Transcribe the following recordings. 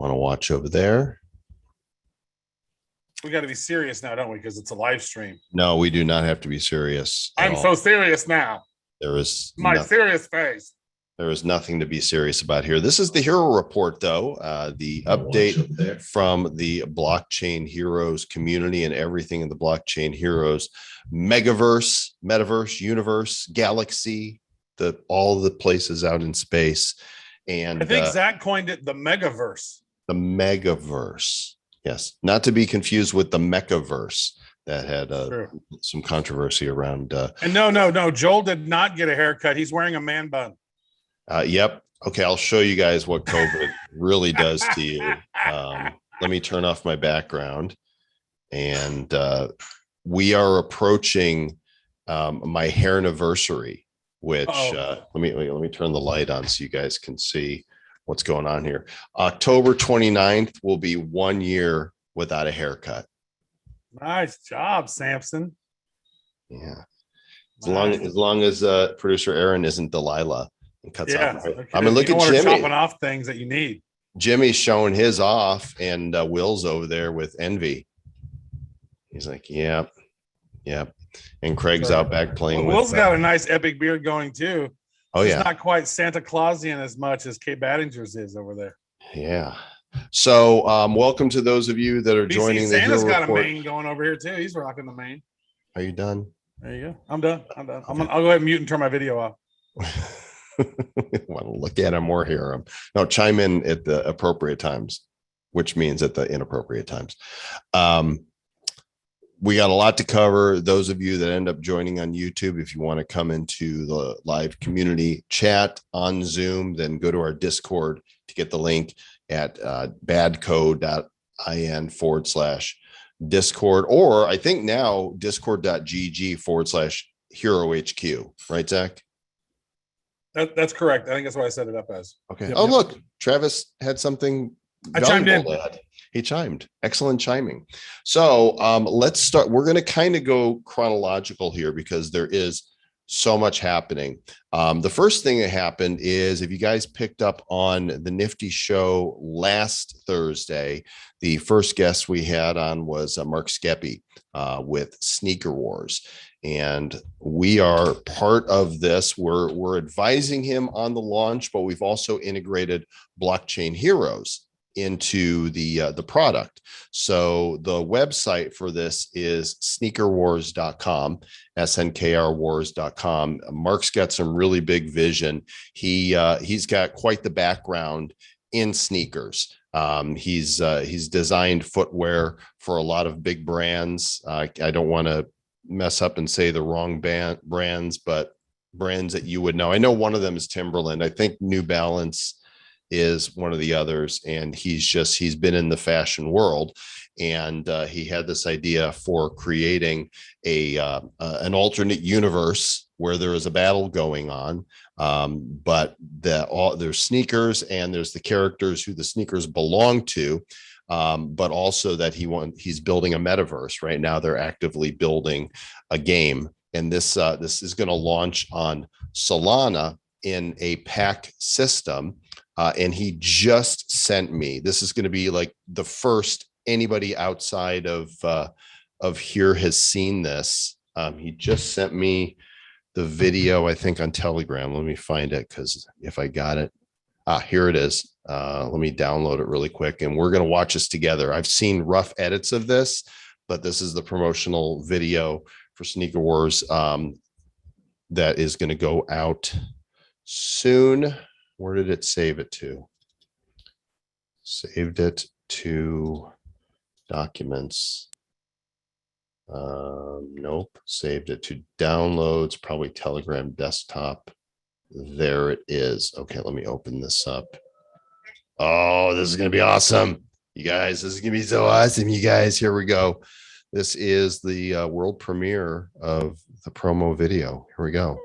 Want to watch over there? We got to be serious now, don't we? Because it's a live stream. No, we do not have to be serious. I'm so serious now. There is serious face. There is nothing to be serious about here. This is the Hero Report, though. The update from the Blockchain Heroes community and everything in the Blockchain Heroes megaverse, metaverse, universe, galaxy, all the places out in space. And I think Zach coined it the megaverse. The megaverse. Yes, not to be confused with the mechaverse that had some controversy around. And no, Joel did not get a haircut. He's wearing a man bun. Yep. Okay, I'll show you guys what COVID really does to you. Let me turn off my background, and we are approaching my hair anniversary. Which let me turn the light on so you guys can see what's going on here. October 29th will be 1 year without a haircut. Nice job, Samson. Yeah. As long as producer Aaron isn't Delilah and cuts off. Okay. I mean, look at Jimmy chopping off things that you need. Jimmy's showing his off, and Will's over there with envy. He's like, yep. And Craig's out back playing with. Will's got a nice epic beard going too. Oh, it's not quite Santa Clausian as much as Kate Battinger's is over there. Yeah. So welcome to those of you that are joining the Hero Report. Santa's got a mane going over here too. He's rocking the mane. Are you done? There you go. I'm done. Okay. I'll go ahead and mute and turn my video off. Want to look at him or hear him? No, chime in at the appropriate times, which means at the inappropriate times. We got a lot to cover. Those of you that end up joining on YouTube, if you want to come into the live community chat on Zoom, then go to our Discord to get the link at badco.in/Discord, or I think now discord.gg/HeroHQ. Right, Zach? That's correct. I think that's what I set it up as. Okay. Yep, look, Travis had something. I chimed in. He chimed. Excellent chiming. So let's start. We're going to kind of go chronological here because there is so much happening. The first thing that happened is, if you guys picked up on the Nifty show last Thursday, the first guest we had on was Mark Skeppy with Sneaker Wars. And we are part of this. We're advising him on the launch, but we've also integrated Blockchain Heroes into the product. So the website for this is sneakerwars.com, snkrwars.com. Mark's got some really big vision. He's got quite the background in sneakers. He's designed footwear for a lot of big brands. I don't want to mess up and say the wrong brands, but brands that you would know. I know one of them is Timberland. I think New Balance is one of the others, and he's been in the fashion world, and he had this idea for creating an alternate universe where there is a battle going on, but there's sneakers and there's the characters who the sneakers belong to, but also that he's building a metaverse. Right now they're actively building a game, and this is going to launch on Solana in a pack system. And he just sent me, this is going to be like the first anybody outside of here has seen this. He just sent me the video, I think on Telegram. Let me find it, because if I got it, here it is. Let me download it really quick, and we're going to watch this together. I've seen rough edits of this, but this is the promotional video for Sneaker Wars that is going to go out soon. Where did it save it to? Saved it to documents. Nope. Saved it to downloads, probably Telegram desktop. There it is. Okay, let me open this up. Oh, this is going to be awesome. You guys, this is going to be so awesome. You guys, here we go. This is the world premiere of the promo video. Here we go.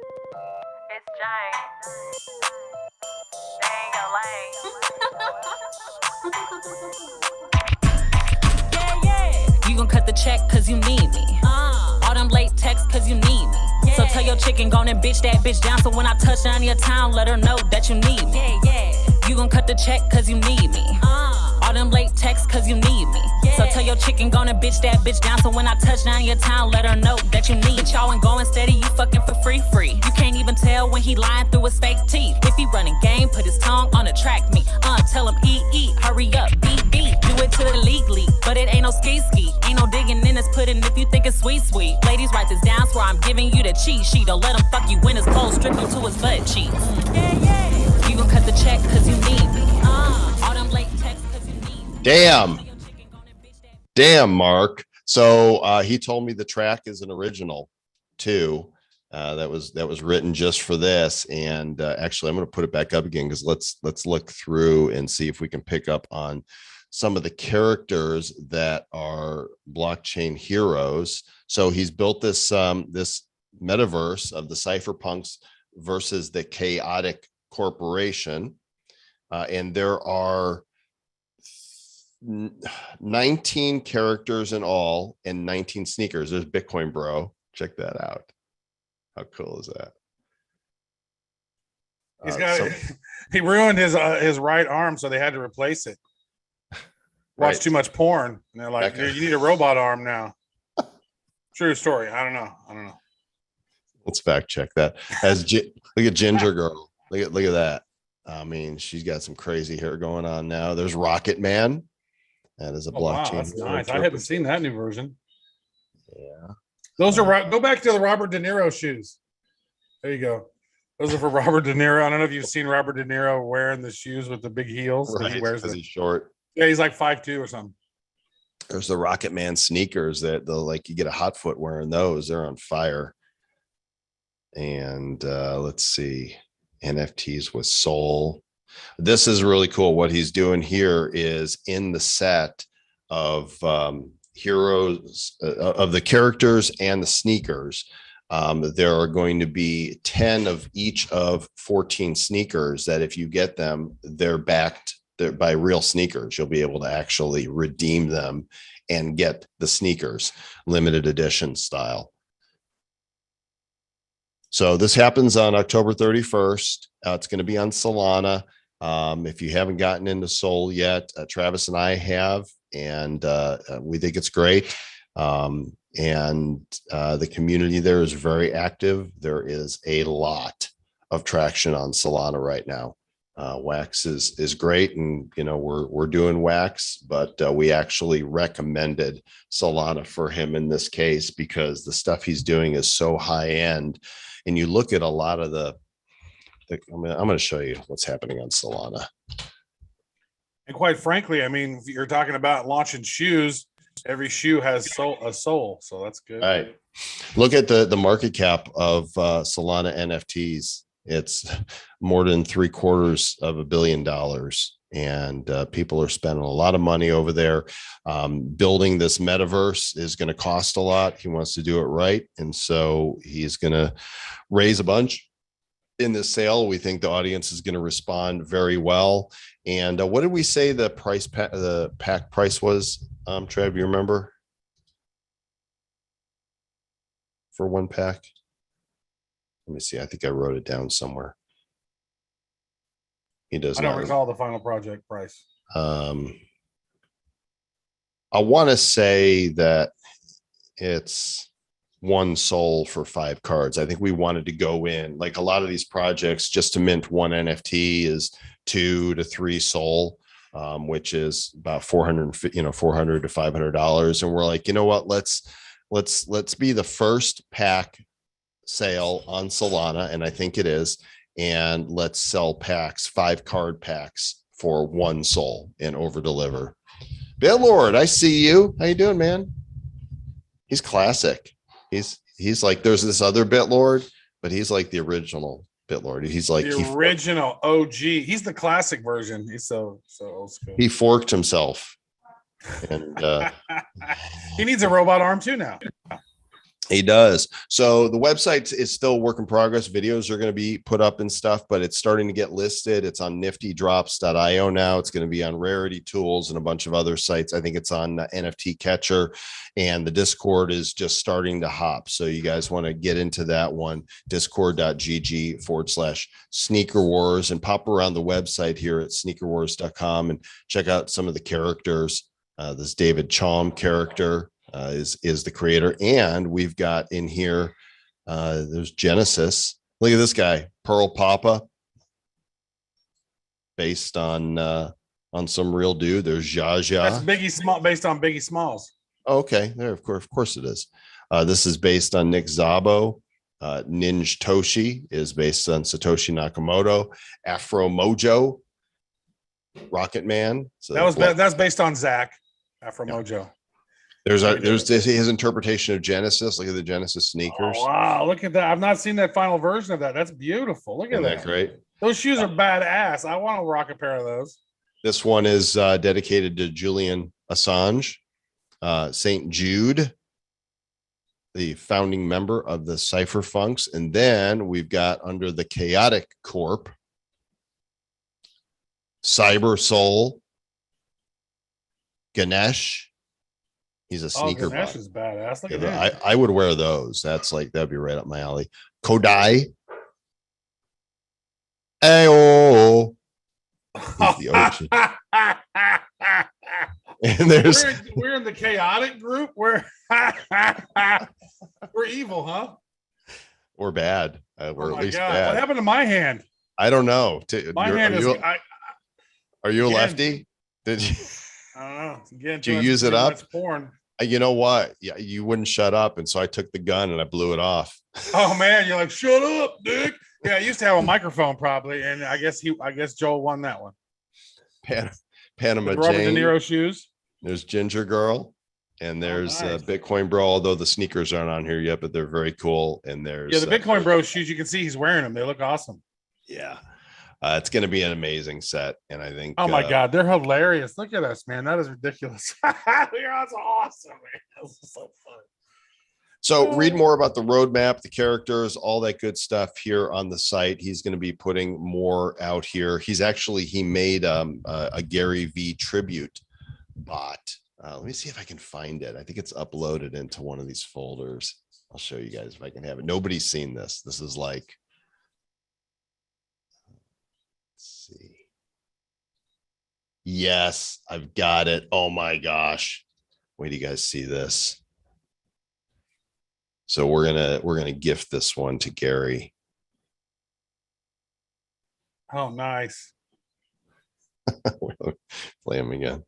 You gon' cut the check cause you need me. All them late texts cause you need me. So tell your chicken go and bitch that bitch down, so when I touch down your town, let her know that you need me. You gon' cut the check cause you need me. All cause you need me. So tell your chicken gonna bitch that bitch down. So when I touch down your town, let her know that you need. Y'all ain't going steady, you fucking for free. You can't even tell when he lying through his fake teeth. If he running game, put his tongue on the track meet. Tell him eat, hurry up, beat. Do it to the league, but it ain't no ski. Ain't no digging in this pudding if you think it's sweet. Ladies, write this down, swear I'm giving you the cheat sheet. Don't let him fuck you in his clothes, strip him to his butt cheeks. Yeah. You gon' cut the check cause you need me. All them late texts cause you need me. Damn, Mark. So he told me the track is an original too. That was written just for this. And actually, I'm going to put it back up again because let's look through and see if we can pick up on some of the characters that are blockchain heroes. So he's built this this metaverse of the cypherpunks versus the chaotic corporation, and there are 19 characters in all and 19 sneakers. There's Bitcoin Bro. Check that out. How cool is that? He's got he ruined his right arm, so they had to replace it. Watched too much porn, and they're like, "Dude, you need a robot arm now." True story. I don't know. Let's fact check that. Look at Ginger Girl. Look at that. I mean, she's got some crazy hair going on now. There's Rocket Man. That is a blockchain. Wow, that's nice. I haven't seen that new version. Yeah. Those are go back to the Robert De Niro shoes. There you go. Those are for Robert De Niro. I don't know if you've seen Robert De Niro wearing the shoes with the big heels. Right, he wears because he's short. Yeah, he's like 5'2" or something. There's the Rocket Man sneakers that you get a hot foot wearing those. They're on fire. And let's see, NFTs with Soul. This is really cool. What he's doing here is in the set of heroes of the characters and the sneakers. There are going to be 10 of each of 14 sneakers that if you get them, they're backed by real sneakers. You'll be able to actually redeem them and get the sneakers, limited edition style. So this happens on October 31st. It's going to be on Solana. If you haven't gotten into Sol yet, Travis and I have, and we think it's great. And the community there is very active. There is a lot of traction on Solana right now. Wax is great, and we're doing Wax, but we actually recommended Solana for him in this case because the stuff he's doing is so high end. And you look at a lot of I'm going to show you what's happening on Solana. And quite frankly, I mean, if you're talking about launching shoes, every shoe has a soul, so that's good. All right. Look at the market cap of Solana NFTs. It's more than $750 million. And people are spending a lot of money over there. Building this metaverse is going to cost a lot. He wants to do it right. And so he's going to raise a bunch in this sale. We think the audience is going to respond very well. And what did we say the price, the pack price was, Trev, you remember? For one pack? Let me see. I think I wrote it down somewhere. He does. I don't recall the final project price. I want to say that it's one soul for 5 cards. I think we wanted to go in like a lot of these projects just to mint one NFT is 2 to 3 soul, which is about $400 to $500. And we're like, you know what? Let's be the first pack sale on Solana, and I think it is. And let's sell packs, 5 card packs for 1 soul and over deliver. Bitlord, I see you. How you doing, man? He's classic. He's like, there's this other Bitlord, but he's like the original Bitlord. He's like the original OG. He's the classic version. He's so old school. He forked himself. And he needs a robot arm too now. He does. So the website is still work in progress. Videos are going to be put up and stuff, but it's starting to get listed. It's on niftydrops.io now. It's going to be on Rarity Tools and a bunch of other sites. I think it's on NFT Catcher, and the Discord is just starting to hop. So you guys want to get into that one, discord.gg/sneaker wars, and pop around the website here at sneakerwars.com and check out some of the characters This David Chaum character is the creator. And we've got in here, there's Genesis. Look at this guy, Pearl Papa, based on some real dude. There's Zsa. That's Biggie Small, based on Biggie Smalls. Okay, there, of course it is. This is based on Nick Szabo. Ninja Toshi is based on Satoshi Nakamoto. Afro Mojo, Rocket Man. So that's based on Zach. Afro Mojo. There's his interpretation of Genesis. Look at the Genesis sneakers. Oh, wow, look at that. I've not seen that final version of that. That's beautiful. Look at that. Great. Those shoes are badass. I want to rock a pair of those. This one is dedicated to Julian Assange, St. Jude, the founding member of the Cypherpunks. And then we've got under the Chaotic Corp, Cyber Soul, Ganesh. He's a sneaker. Ganesh is badass. Look at that. I would wear those. That'd be right up my alley. Kodai. Ayo. He's the ocean. And there's we're in the chaotic group. We're evil, huh? We're bad. We're at least God. bad. What happened to my hand? I don't know. My hand is. Are you a lefty? Did you? I don't know. Again, did you use it up? Porn. You know what? Yeah, you wouldn't shut up, and so I took the gun and I blew it off. Oh man, you're like, shut up, Dick. Yeah, I used to have a microphone probably, and I guess Joel won that one. Panama Robert Jane. De Niro shoes. There's Ginger Girl, and there's Bitcoin Bro. Although the sneakers aren't on here yet, but they're very cool. And there's the Bitcoin Bro shoes. You can see he's wearing them. They look awesome. Yeah, it's going to be an amazing set, and I think. Oh my God, they're hilarious! Look at us, man. That is ridiculous. That's awesome, man. This is so fun. So read more about the roadmap, the characters, all that good stuff here on the site. He's going to be putting more out here. He made a Gary V tribute bot. Let me see if I can find it. I think it's uploaded into one of these folders. I'll show you guys if I can have it. Nobody's seen this. This is like, let's see. Yes, I've got it. Oh my gosh. Wait, do you guys see this? So we're gonna gift this one to Gary. Oh, nice. Play him again.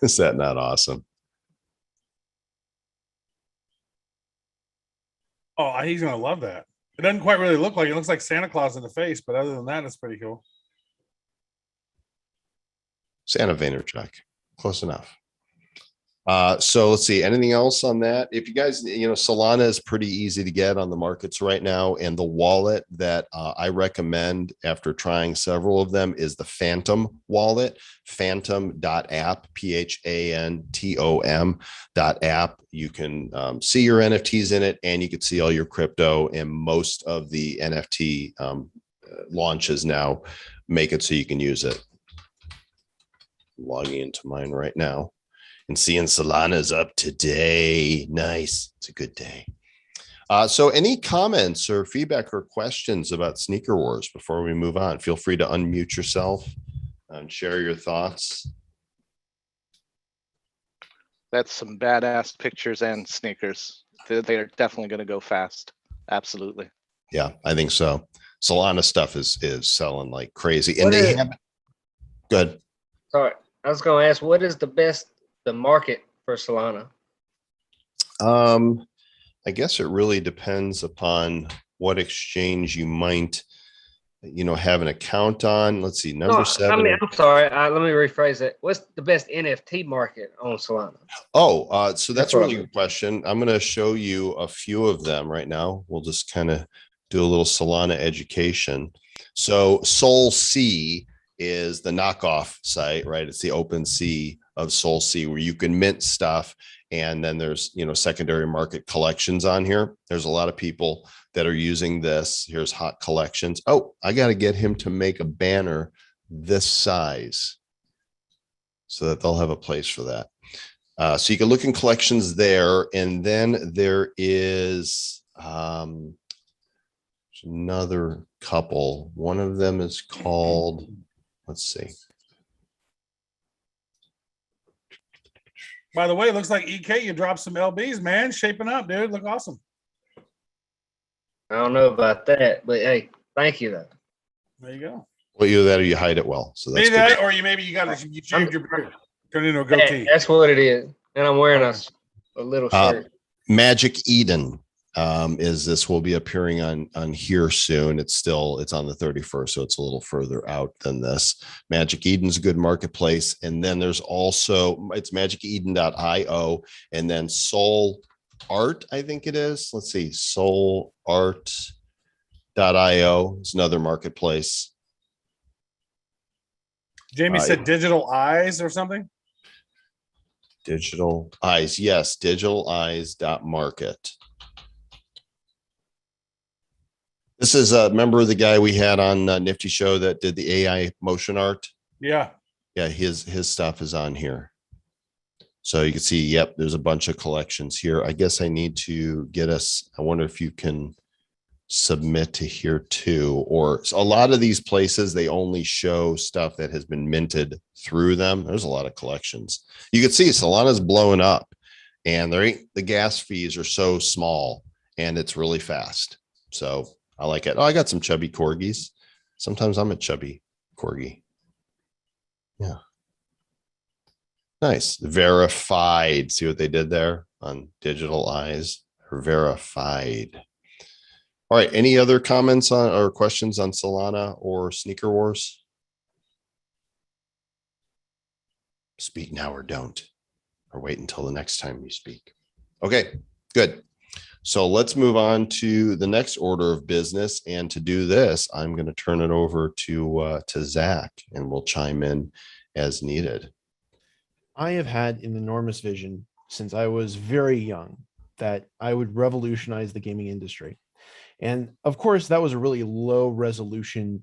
Is that not awesome? Oh, he's gonna love that. It doesn't quite really look like it. Looks like Santa Claus in the face, but other than that, it's pretty cool. Santa Vaynerchuk. Close enough. So let's see, anything else on that? If you guys, Solana is pretty easy to get on the markets right now. And the wallet that I recommend after trying several of them is the Phantom wallet, phantom.app, phantom.app. You can see your NFTs in it, and you can see all your crypto, and most of the NFT launches now make it so you can use it. Logging into mine right now. And seeing Solana's up today. Nice. It's a good day. So any comments or feedback or questions about Sneaker Wars before we move on? Feel free to unmute yourself and share your thoughts. That's some badass pictures and sneakers. They are definitely going to go fast. Absolutely. Yeah, I think so. Solana stuff is selling like crazy. And they have good. Sorry, I was going to ask, what is the market for Solana? I guess it really depends upon what exchange you might, have an account on. Let's see, number 7. I'm sorry. Let me rephrase it. What's the best NFT market on Solana? Oh, so that's a really good question. I'm going to show you a few of them right now. We'll just kind of do a little Solana education. So Sol C is the knockoff site, right? It's the OpenSea of Sol C, where you can mint stuff, and then there's secondary market collections on here. There's a lot of people that are using this. Here's hot collections. Oh, I got to get him to make a banner this size so that they'll have a place for that. So you can look in collections there, and then there is another couple. One of them is called, let's see. By the way, it looks like EK, you dropped some LBs, man. Shaping up, dude. Look awesome. I don't know about that, but hey, thank you though. There you go. Well, either that or you hide it well. So that's Maybe good. that, or you shaved your beard, turned into a goatee. That's what it is. And I'm wearing a little shirt. Magic Eden will be appearing on here soon. It's on the 31st, so it's a little further out than this. Magic Eden's a good marketplace, and then there's also it's magiceden.io, and then Soul Art, I think it is. Let's see, soulart.io is another marketplace. Jamie said digital eyes or something. Digital Eyes, yes, digitaleyes.market. This is a member of the guy we had on Nifty Show that did the AI motion art. Yeah. Yeah, his stuff is on here. So you can see, yep, there's a bunch of collections here. I guess I need to get us, I wonder if you can submit to here too, or a lot of these places, they only show stuff that has been minted through them. There's a lot of collections. You can see Solana's blowing up, and the gas fees are so small and it's really fast. So I like it. Oh, I got some chubby corgis. Sometimes I'm a chubby corgi. Yeah. Nice. Verified. See what they did there on Digital Eyes? Verified. All right. Any other comments on or questions on Solana or Sneaker Wars? Speak now or don't, or wait until the next time you speak. Okay, good. So let's move on to the next order of business. And to do this, I'm going to turn it over to Zach, and we'll chime in as needed. I have had an enormous vision since I was very young that I would revolutionize the gaming industry. And of course, that was a really low resolution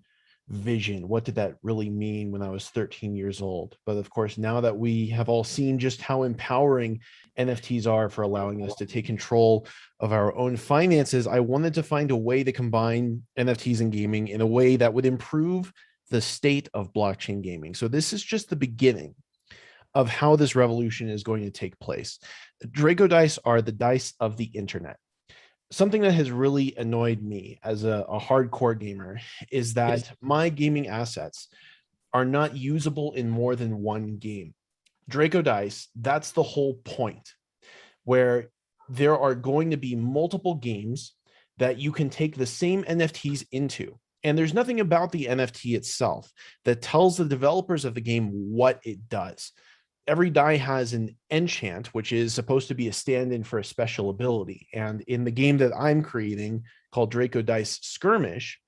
vision. What did that really mean when I was 13 years old? But of course, now that we have all seen just how empowering NFTs are for allowing us to take control of our own finances, I wanted to find a way to combine NFTs and gaming in a way that would improve the state of blockchain gaming. So this is just the beginning of how this revolution is going to take place. Draco dice are the dice of the internet. Something that has really annoyed me as a hardcore gamer is that my gaming assets are not usable in more than one game. Draco dice, that's the whole point, where there are going to be multiple games that you can take the same NFTs into. And there's nothing about the NFT itself that tells the developers of the game what it does. Every die has an enchant, which is supposed to be a stand-in for a special ability. And in the game that I'm creating called Draco Dice Skirmish,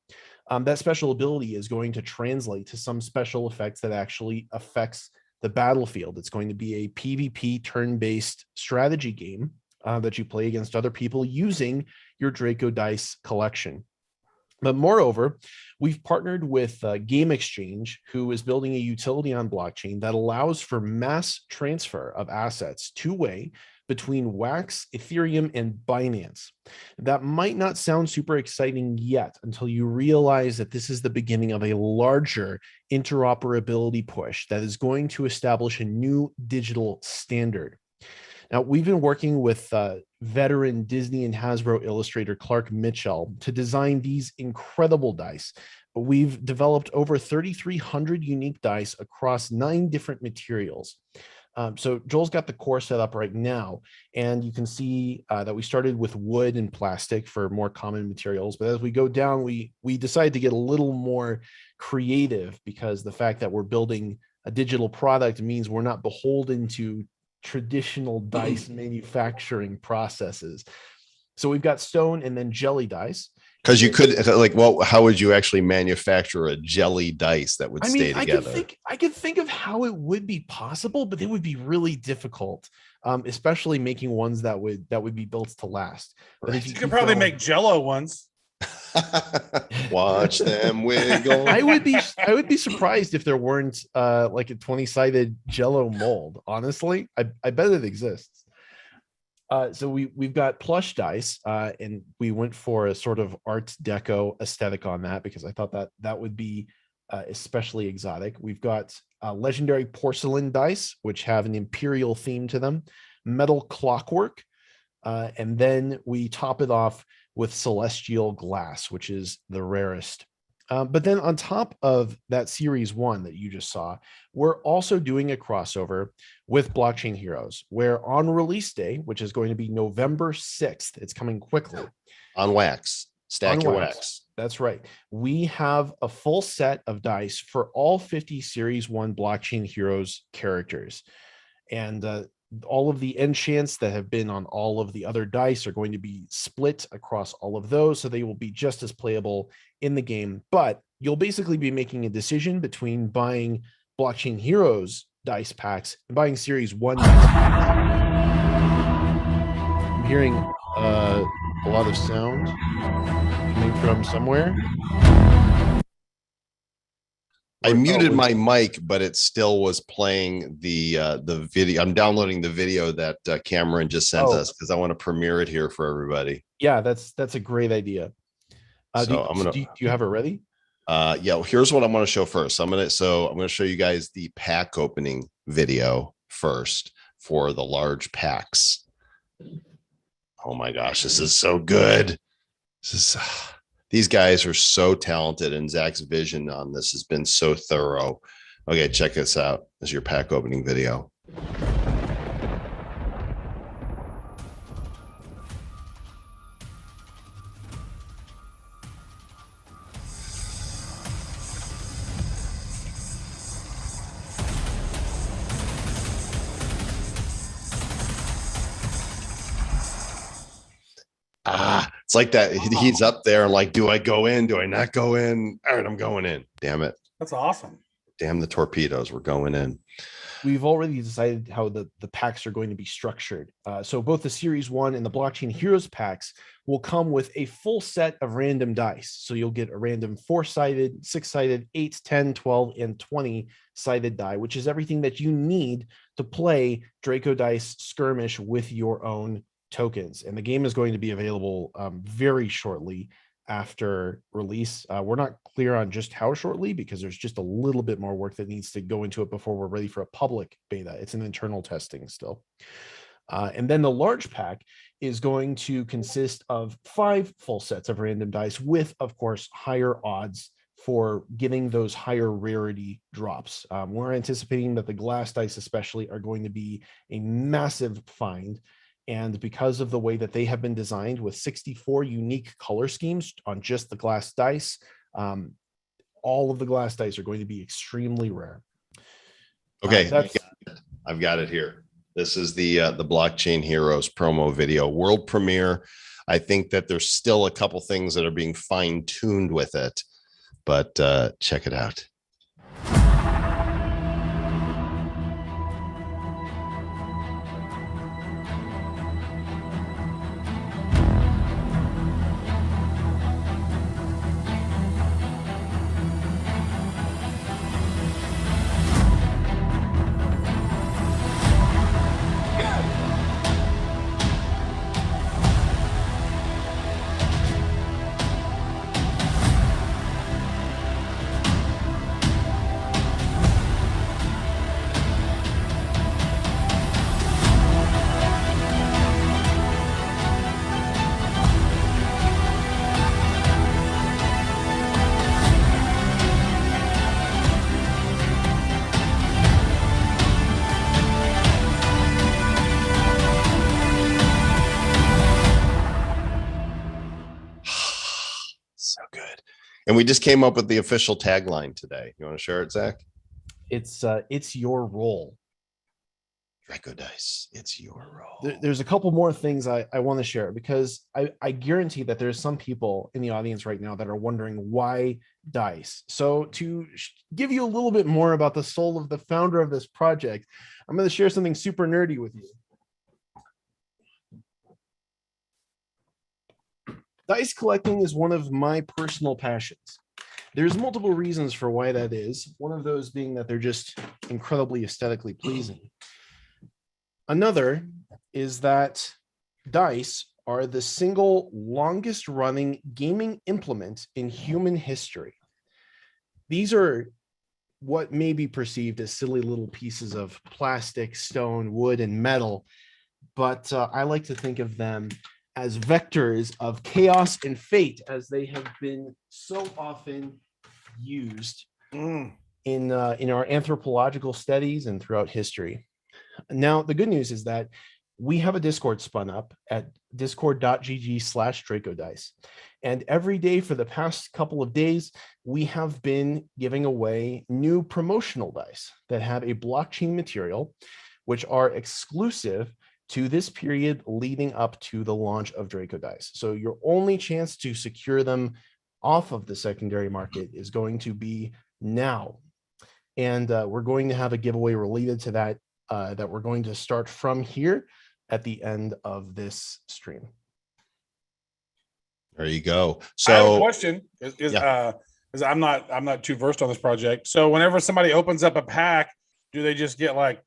that special ability is going to translate to some special effects that actually affects the battlefield. It's going to be a PvP turn-based strategy game that you play against other people using your Draco Dice collection. But moreover, we've partnered with Game Exchange, who is building a utility on blockchain that allows for mass transfer of assets two-way between Wax, Ethereum, and Binance. That might not sound super exciting yet until you realize that this is the beginning of a larger interoperability push that is going to establish a new digital standard. Now, we've been working with veteran Disney and Hasbro illustrator Clark Mitchell to design these incredible dice. We've developed over 3,300 unique dice across 9 different materials. So Joel's got the core set up right now, and you can see that we started with wood and plastic for more common materials. But as we go down, we decided to get a little more creative, because the fact that we're building a digital product means we're not beholden to traditional dice manufacturing processes. So we've got stone and then jelly dice. Because you could, like, well, how would you actually manufacture a jelly dice that would stay together? I could think of how it would be possible, but it would be really difficult, especially making ones that would be built to last. Right. You could probably make Jello ones. Watch them wiggle. I would be surprised if there weren't like a 20-sided Jello mold. Honestly, I bet it exists. So we've got plush dice, and we went for a sort of Art Deco aesthetic on that, because I thought that would be especially exotic. We've got legendary porcelain dice, which have an imperial theme to them, metal clockwork, and then we top it off with celestial glass, which is the rarest. But then on top of that series 1 that you just saw, we're also doing a crossover with Blockchain Heroes, where on release day, which is going to be November 6th, it's coming quickly. On wax. Stack your wax. That's right. We have a full set of dice for all 50 Series 1 Blockchain Heroes characters. And all of the enchants that have been on all of the other dice are going to be split across all of those, so they will be just as playable in the game. But you'll basically be making a decision between buying Blockchain Heroes dice packs and buying Series 1 dice packs. I'm hearing a lot of sound coming from somewhere. I muted my mic, but it still was playing the video. I'm downloading the video that Cameron just sent us because I want to premiere it here for everybody. Yeah, that's a great idea. So do you have it ready? Yeah. Well, here's what I'm going to show first. I'm going to show you guys the pack opening video first for the large packs. Oh my gosh, this is so good. These guys are so talented, and Zach's vision on this has been so thorough. Okay, check this out. This is your pack opening video. It's like that. He's up there like, do I go in? Do I not go in? All right, I'm going in. Damn it. That's awesome. Damn the torpedoes. We're going in. We've already decided how the packs are going to be structured. So both the Series 1 and the Blockchain Heroes packs will come with a full set of random dice. So you'll get a random 4-sided, 6-sided, 8, 10, 12, and 20-sided die, which is everything that you need to play Draco Dice Skirmish with your own tokens. And the game is going to be available very shortly after release. We're not clear on just how shortly, because there's just a little bit more work that needs to go into it before we're ready for a public beta. It's an internal testing still. And then the large pack is going to consist of 5 full sets of random dice with, of course, higher odds for getting those higher rarity drops. We're anticipating that the glass dice especially are going to be a massive find. And because of the way that they have been designed with 64 unique color schemes on just the glass dice, all of the glass dice are going to be extremely rare. Okay, I've got it here. This is the Blockchain Heroes promo video, world premiere. I think that there's still a couple things that are being fine-tuned with it, but check it out. And we just came up with the official tagline today. You want to share it, Zach? It's your role. Draco Dice, it's your role. There's a couple more things I want to share, because I guarantee that there's some people in the audience right now that are wondering why dice. So to give you a little bit more about the soul of the founder of this project, I'm going to share something super nerdy with you. Dice collecting is one of my personal passions. There's multiple reasons for why that is. One of those being that they're just incredibly aesthetically pleasing. Another is that dice are the single longest running gaming implement in human history. these are what may be perceived as silly little pieces of plastic, stone, wood, and metal, but I like to think of them as vectors of chaos and fate, as they have been so often used in our anthropological studies and throughout history. Now, the good news is that we have a Discord spun up at discord.gg/DracoDice. And every day for the past couple of days, we have been giving away new promotional dice that have a blockchain material, which are exclusive to this period leading up to the launch of Draco Dice. So your only chance to secure them off of the secondary market is going to be now. And we're going to have a giveaway related to that that we're going to start from here at the end of this stream. There you go. I have a So question. Because I'm not too versed on this project. So whenever somebody opens up a pack, do they just get like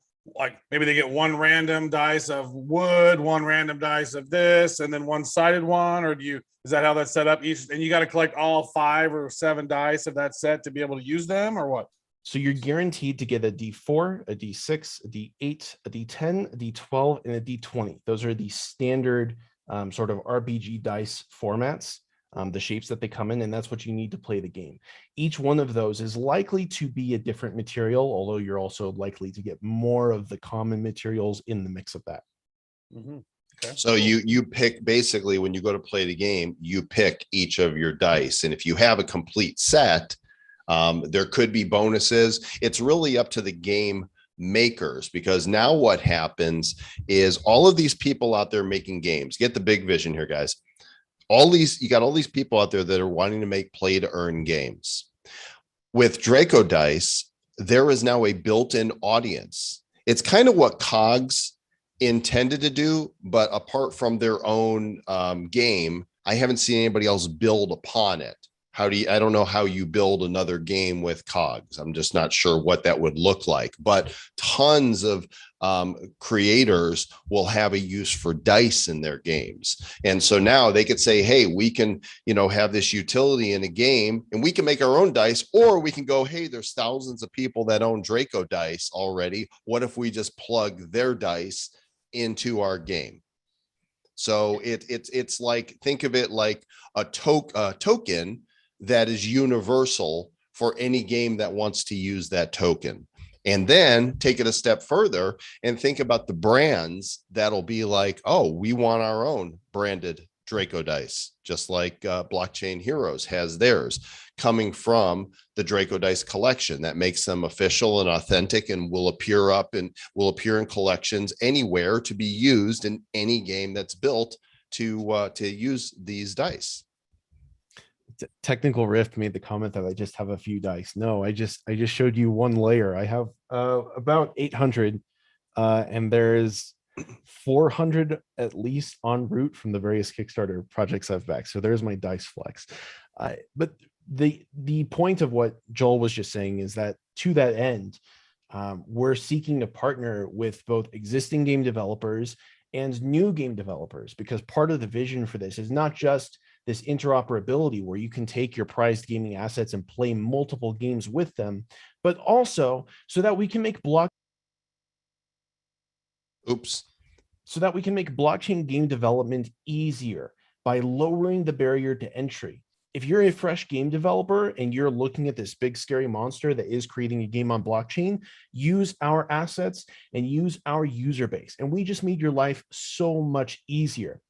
maybe they get one random dice of wood, one random dice of this, and then one sided one, or is that how that's set up? And you got to collect all 5 or 7 dice of that set to be able to use them, or what? So you're guaranteed to get a D4, a D6, a D8, a D10, a D12, and a D20. Those are the standard sort of RPG dice formats, the shapes that they come in, and that's what you need to play the game. Each one of those is likely to be a different material, although you're also likely to get more of the common materials in the mix of that. Mm-hmm. Okay. So you pick, basically, when you go to play the game, you pick each of your dice, and if you have a complete set, there could be bonuses. It's really up to the game makers, because now what happens is all of these people out there making games, get the big vision here, guys. You got all these people out there that are wanting to make play to earn games. With Draco Dice, there is now a built-in audience. It's kind of what COGS intended to do, but apart from their own game, I haven't seen anybody else build upon it. I don't know how you build another game with COGS. I'm just not sure what that would look like, but tons of creators will have a use for dice in their games. And so now they could say, hey, we can, have this utility in a game and we can make our own dice, or we can go, hey, there's thousands of people that own Draco Dice already. What if we just plug their dice into our game? So it's like, think of it like a token that is universal for any game that wants to use that token. And then take it a step further and think about the brands that'll be like, oh, we want our own branded Draco Dice, just like Blockchain Heroes has theirs, coming from the Draco Dice collection. That makes them official and authentic, and will appear in collections anywhere to be used in any game that's built to use these dice. Technical Rift made the comment that I just have a few dice. No, I just showed you one layer. I have about 800, and there's 400 at least en route from the various Kickstarter projects I've backed. So there's my dice flex. But the point of what Joel was just saying is that to that end, we're seeking to partner with both existing game developers and new game developers, because part of the vision for this is not just this interoperability where you can take your prized gaming assets and play multiple games with them, but also so that we can make blockchain game development easier by lowering the barrier to entry. If you're a fresh game developer and you're looking at this big scary monster that is creating a game on blockchain, use our assets and use our user base, and we just made your life so much easier.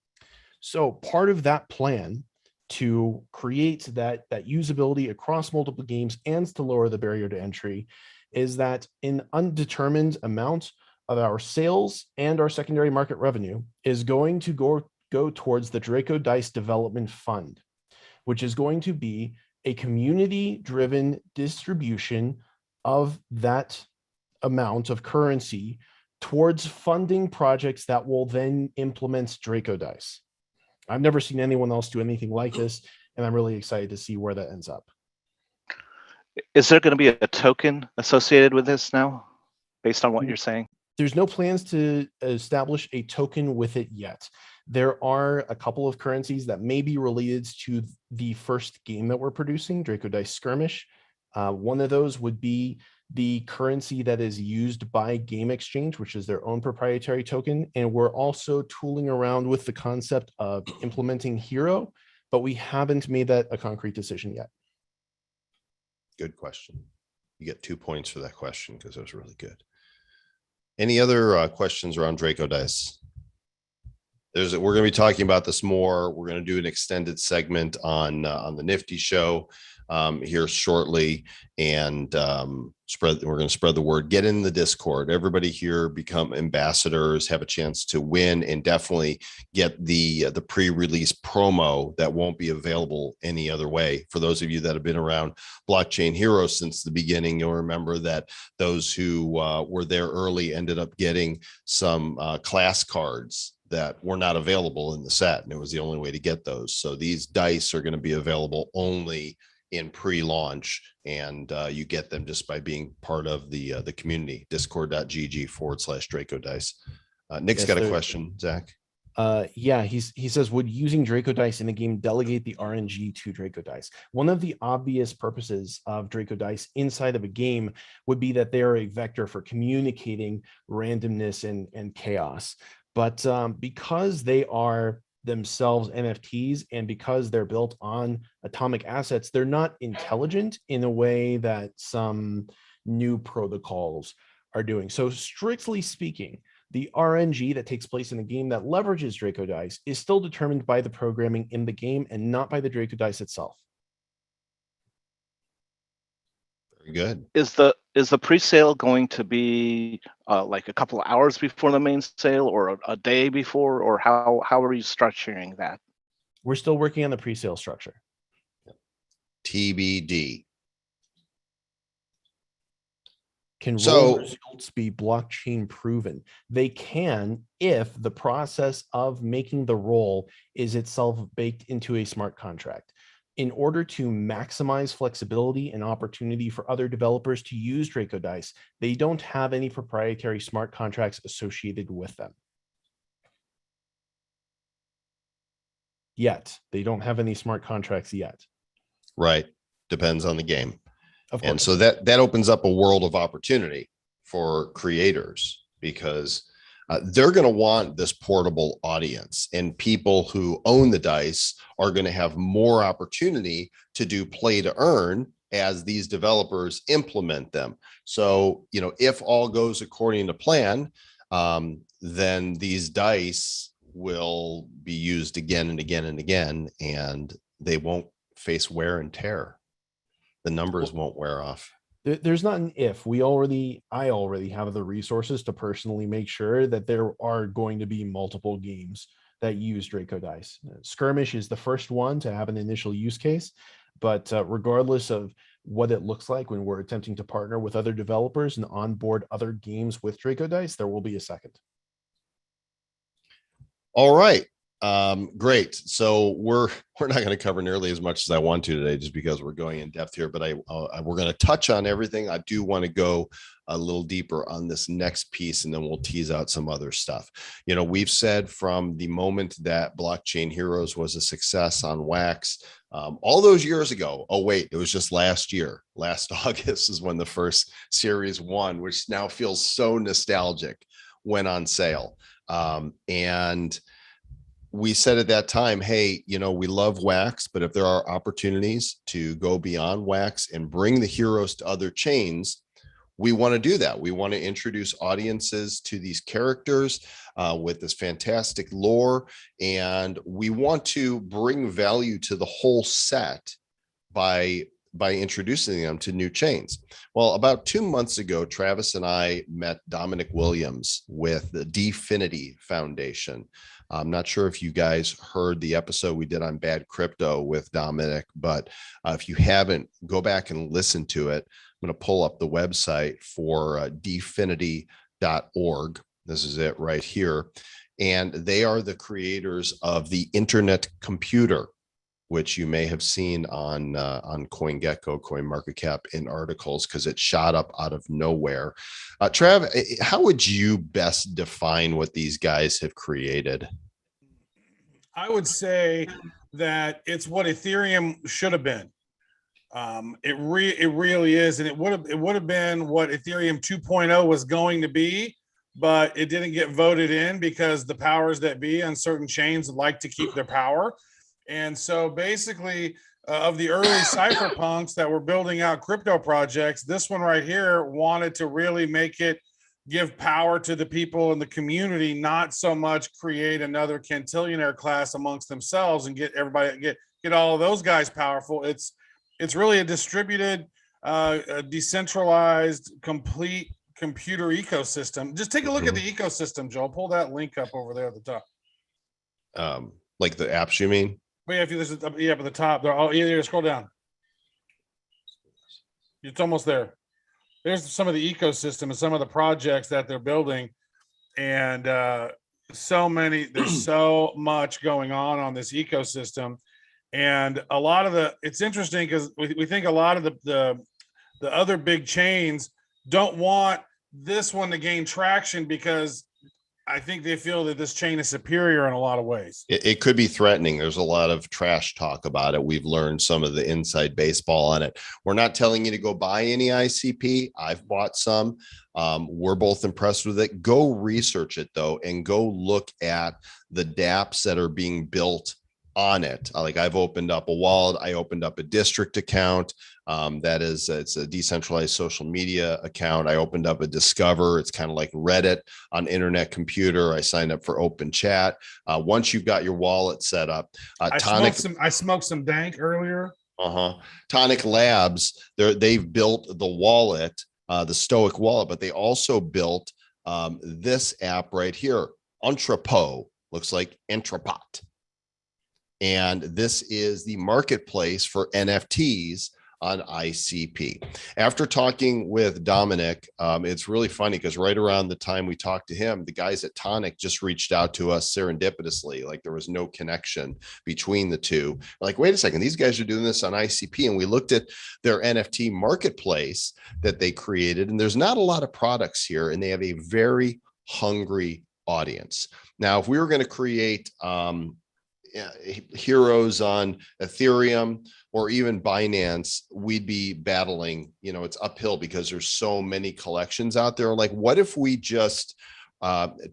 So part of that plan to create that usability across multiple games and to lower the barrier to entry is that an undetermined amount of our sales and our secondary market revenue is going to go towards the Draco Dice Development Fund, which is going to be a community-driven distribution of that amount of currency towards funding projects that will then implement Draco Dice. I've never seen anyone else do anything like this, and I'm really excited to see where that ends up. Is there going to be a token associated with this now, based on what you're saying? There's no plans to establish a token with it yet. There are a couple of currencies that may be related to the first game that we're producing, Draco Dice Skirmish, One of those would be the currency that is used by Game Exchange, which is their own proprietary token. And we're also tooling around with the concept of implementing Hero, but we haven't made that a concrete decision yet. Good question. You get 2 points for that question because it was really good. Any other questions around Draco Dice? We're going to be talking about this more. We're going to do an extended segment on the Nifty show here shortly, and we're going to spread the word. Get in the Discord. Everybody here become ambassadors, have a chance to win, and definitely get the pre-release promo that won't be available any other way. For those of you that have been around Blockchain Heroes since the beginning, you'll remember that those who were there early ended up getting some class cards that were not available in the set, and it was the only way to get those. So these dice are going to be available only in pre-launch, and you get them just by being part of the community. Discord.gg/Draco Dice. Nick's got a question, Zach. Yeah, he says, would using Draco Dice in the game delegate the RNG to Draco Dice? One of the obvious purposes of Draco Dice inside of a game would be that they are a vector for communicating randomness and chaos. But because they are themselves NFTs, and because they're built on atomic assets, they're not intelligent in a way that some new protocols are doing. So strictly speaking, the RNG that takes place in a game that leverages Draco Dice is still determined by the programming in the game and not by the Draco Dice itself. Very good. Is the pre-sale going to be like a couple of hours before the main sale, or a day before, or how are you structuring that? We're still working on the pre-sale structure. TBD. Can So- roll results be blockchain proven? They can, if the process of making the roll is itself baked into a smart contract. In order to maximize flexibility and opportunity for other developers to use Draco Dice, they don't have any proprietary smart contracts associated with them. Yet. They don't have any smart contracts yet. Right. Depends on the game. Of course. And so that opens up a world of opportunity for creators, because they're going to want this portable audience, and people who own the dice are going to have more opportunity to do play to earn as these developers implement them. So, if all goes according to plan, then these dice will be used again and again and again, and they won't face wear and tear. The numbers won't wear off. There's not an if. I already have the resources to personally make sure that there are going to be multiple games that use Draco Dice. Skirmish is the first one to have an initial use case, but regardless of what it looks like when we're attempting to partner with other developers and onboard other games with Draco Dice, there will be a second. All right. Great. So we're not going to cover nearly as much as I want to today, just because we're going in depth here, but we're going to touch on everything. I do want to go a little deeper on this next piece, and then we'll tease out some other stuff. We've said from the moment that Blockchain Heroes was a success on Wax, all those years ago. Oh, wait, it was just last year. Last August is when the first Series 1, which now feels so nostalgic, went on sale. And we said at that time, hey, we love Wax, but if there are opportunities to go beyond Wax and bring the heroes to other chains, we want to do that. We want to introduce audiences to these characters with this fantastic lore, and we want to bring value to the whole set by introducing them to new chains. Well, about 2 months ago, Travis and I met Dominic Williams with the Dfinity Foundation. I'm not sure if you guys heard the episode we did on Bad Crypto with Dominic, but if you haven't, go back and listen to it. I'm going to pull up the website for dfinity.org. This is it right here. And they are the creators of the Internet Computer, which you may have seen on CoinGecko, CoinMarketCap in articles, because it shot up out of nowhere. Trav, how would you best define what these guys have created? I would say that it's what Ethereum should have been. It really is, and it would have been what Ethereum 2.0 was going to be, but it didn't get voted in because the powers that be on certain chains like to keep their power. And so basically, of the early cypherpunks that were building out crypto projects, this one right here wanted to really make it give power to the people in the community, not so much create another cantillionaire class amongst themselves and get everybody get all of those guys powerful. It's really a distributed, a decentralized, complete computer ecosystem. Just take a look at the ecosystem, Joel. Pull that link up over there at the top. Like the apps, you mean? But yeah, if you listen, yeah, at the top, they're all. Yeah, scroll down. It's almost there. There's some of the ecosystem and some of the projects that they're building, and there's so much going on this ecosystem. And a lot of it's interesting because we think a lot of the other big chains don't want this one to gain traction because I think they feel that this chain is superior in a lot of ways. It could be threatening. There's a lot of trash talk about it. We've learned some of the inside baseball on it. We're not telling you to go buy any ICP. I've bought some. We're both impressed with it. Go research it though, and go look at the dApps that are being built on it. Like I've opened up a wallet. I opened up a district account. It's a decentralized social media account. I opened up a Discover. It's kind of like Reddit on internet computer. I signed up for open chat. Once you've got your wallet set up, I smoked some dank earlier. Tonic Labs, they've built the wallet, the Stoic wallet, but they also built this app right here, Entrepot. Looks like Entrepot. And this is the marketplace for NFTs on ICP. After talking with Dominic, it's really funny because right around the time we talked to him, the guys at Tonic just reached out to us serendipitously. Like there was no connection between the two. Like, wait a second, these guys are doing this on ICP. And we looked at their NFT marketplace that they created, and there's not a lot of products here, and they have a very hungry audience. Now, if we were going to create heroes on Ethereum or even Binance, we'd be battling, it's uphill because there's so many collections out there. Like, what if we just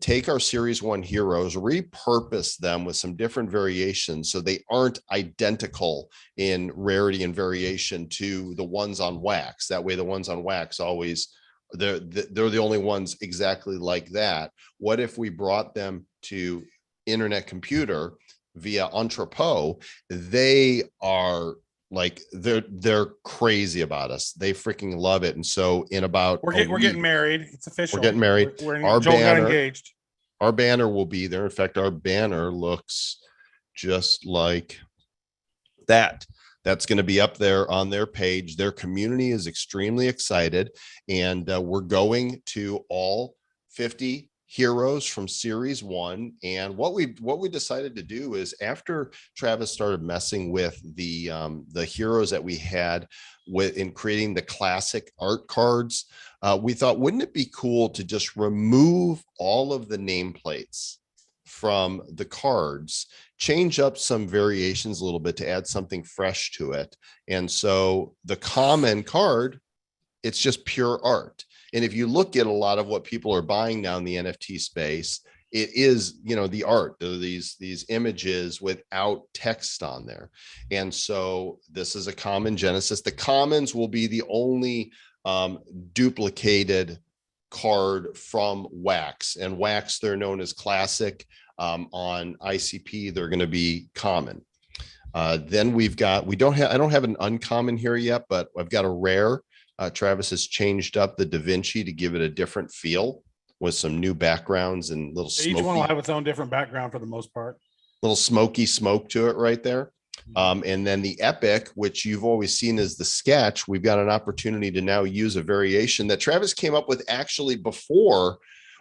take our Series 1 heroes, repurpose them with some different variations so they aren't identical in rarity and variation to the ones on Wax? That way the ones on Wax always, they're the only ones exactly like that. What if we brought them to internet computer via Entrepot? They are like, they're crazy about us. They freaking love it. And so in about we're getting married. It's official. We're getting married. Our Joel got engaged. Our banner will be there. In fact, our banner looks just like that. That's going to be up there on their page. Their community is extremely excited, and we're going to all 50 heroes from Series 1. And what we decided to do is, after Travis started messing with the heroes that we had in creating the classic art cards, we thought, wouldn't it be cool to just remove all of the nameplates from the cards, change up some variations a little bit to add something fresh to it? And so the common card, it's just pure art. And if you look at a lot of what people are buying now in the NFT space, it is, the art, these images without text on there. And so this is a common genesis. The commons will be the only duplicated card from Wax. And Wax, they're known as classic. On ICP, they're going to be common. Then I don't have an uncommon here yet, but I've got a rare. Travis has changed up the Da Vinci to give it a different feel with some new backgrounds and little smoky. Each one will have its own different background for the most part. Little smoky smoke to it right there. And then the Epic, which you've always seen as the sketch, we've got an opportunity to now use a variation that Travis came up with actually before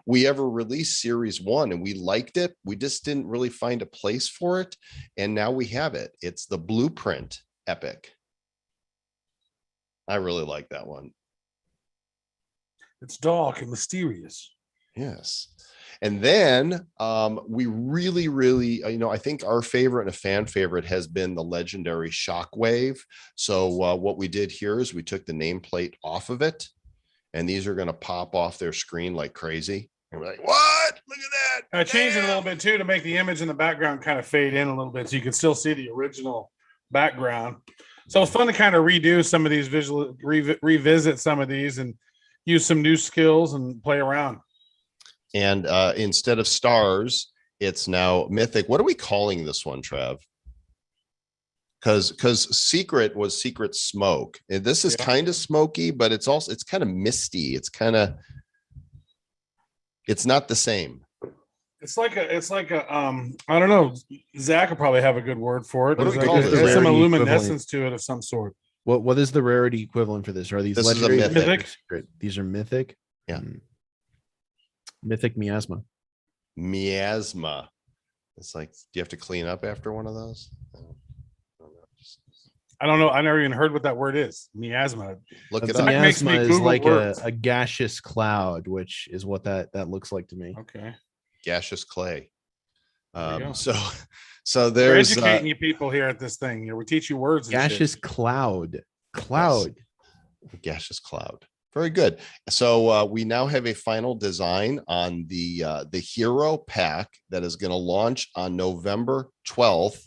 we ever released Series 1, and we liked it. We just didn't really find a place for it. And now we have it. It's the Blueprint Epic. I really like that one. It's dark and mysterious. Yes. And then we really, I think our favorite and a fan favorite has been the legendary Shockwave. So what we did here is we took the nameplate off of it, and these are going to pop off their screen like crazy. And we're like, what? Look at that. I changed it a little bit too to make the image in the background kind of fade in a little bit so you can still see the original background. So it's fun to kind of redo some of these revisit some of these and use some new skills and play around. And instead of stars, it's now mythic. What are we calling this one, Trav? Because secret was secret smoke. And this is kind of smoky, but it's kind of misty. It's not the same. It's like a I don't know. Zach will probably have a good word for it. What do we call this? There's some Rarity luminescence to it of some sort. What is the rarity equivalent for this? Are these This is a legendary? mythic. Great. These are mythic. Yeah. Mythic miasma. Miasma. It's like, do you have to clean up after one of those? I don't know. I never even heard what that word is. Miasma. Look it The up. Zach makes miasma me is Google like words. a gaseous cloud, which is what that looks like to me. Okay. Gaseous clay. There you go. So We're there's educating you people here at this thing. We teach you words. And Gaseous shit. cloud. gaseous cloud. Very good. So we now have a final design on the hero pack that is going to launch on November 12th.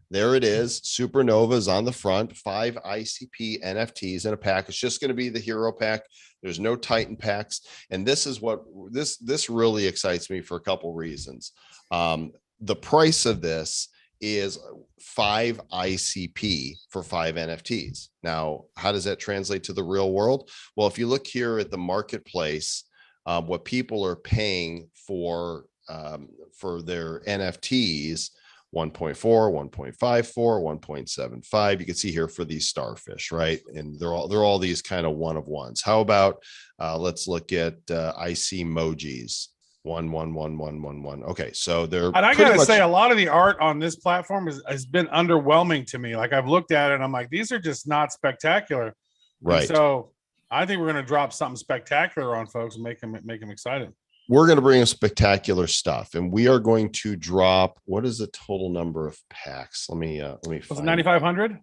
There it is. Supernovas on the front, 5 ICP NFTs in a pack. It's just going to be the hero pack. There's no Titan packs. And this is what this really excites me for a couple reasons. The price of this is 5 ICP for 5 NFTs. Now, how does that translate to the real world? Well, if you look here at the marketplace, what people are paying for their NFTs, 1.4, 1.54, 1.75. You can see here for these starfish, right? And they're all these kind of one of ones. How about let's look at IC emojis. 1, 1, 1, 1, 1, 1. Okay, so they're. And I gotta say, a lot of the art on this platform has been underwhelming to me. Like I've looked at it, and I'm like, these are just not spectacular. Right. And so I think we're gonna drop something spectacular on folks and make them excited. We're going to bring in spectacular stuff, and we are going to drop. What is the total number of packs? Let me Was it 9,500?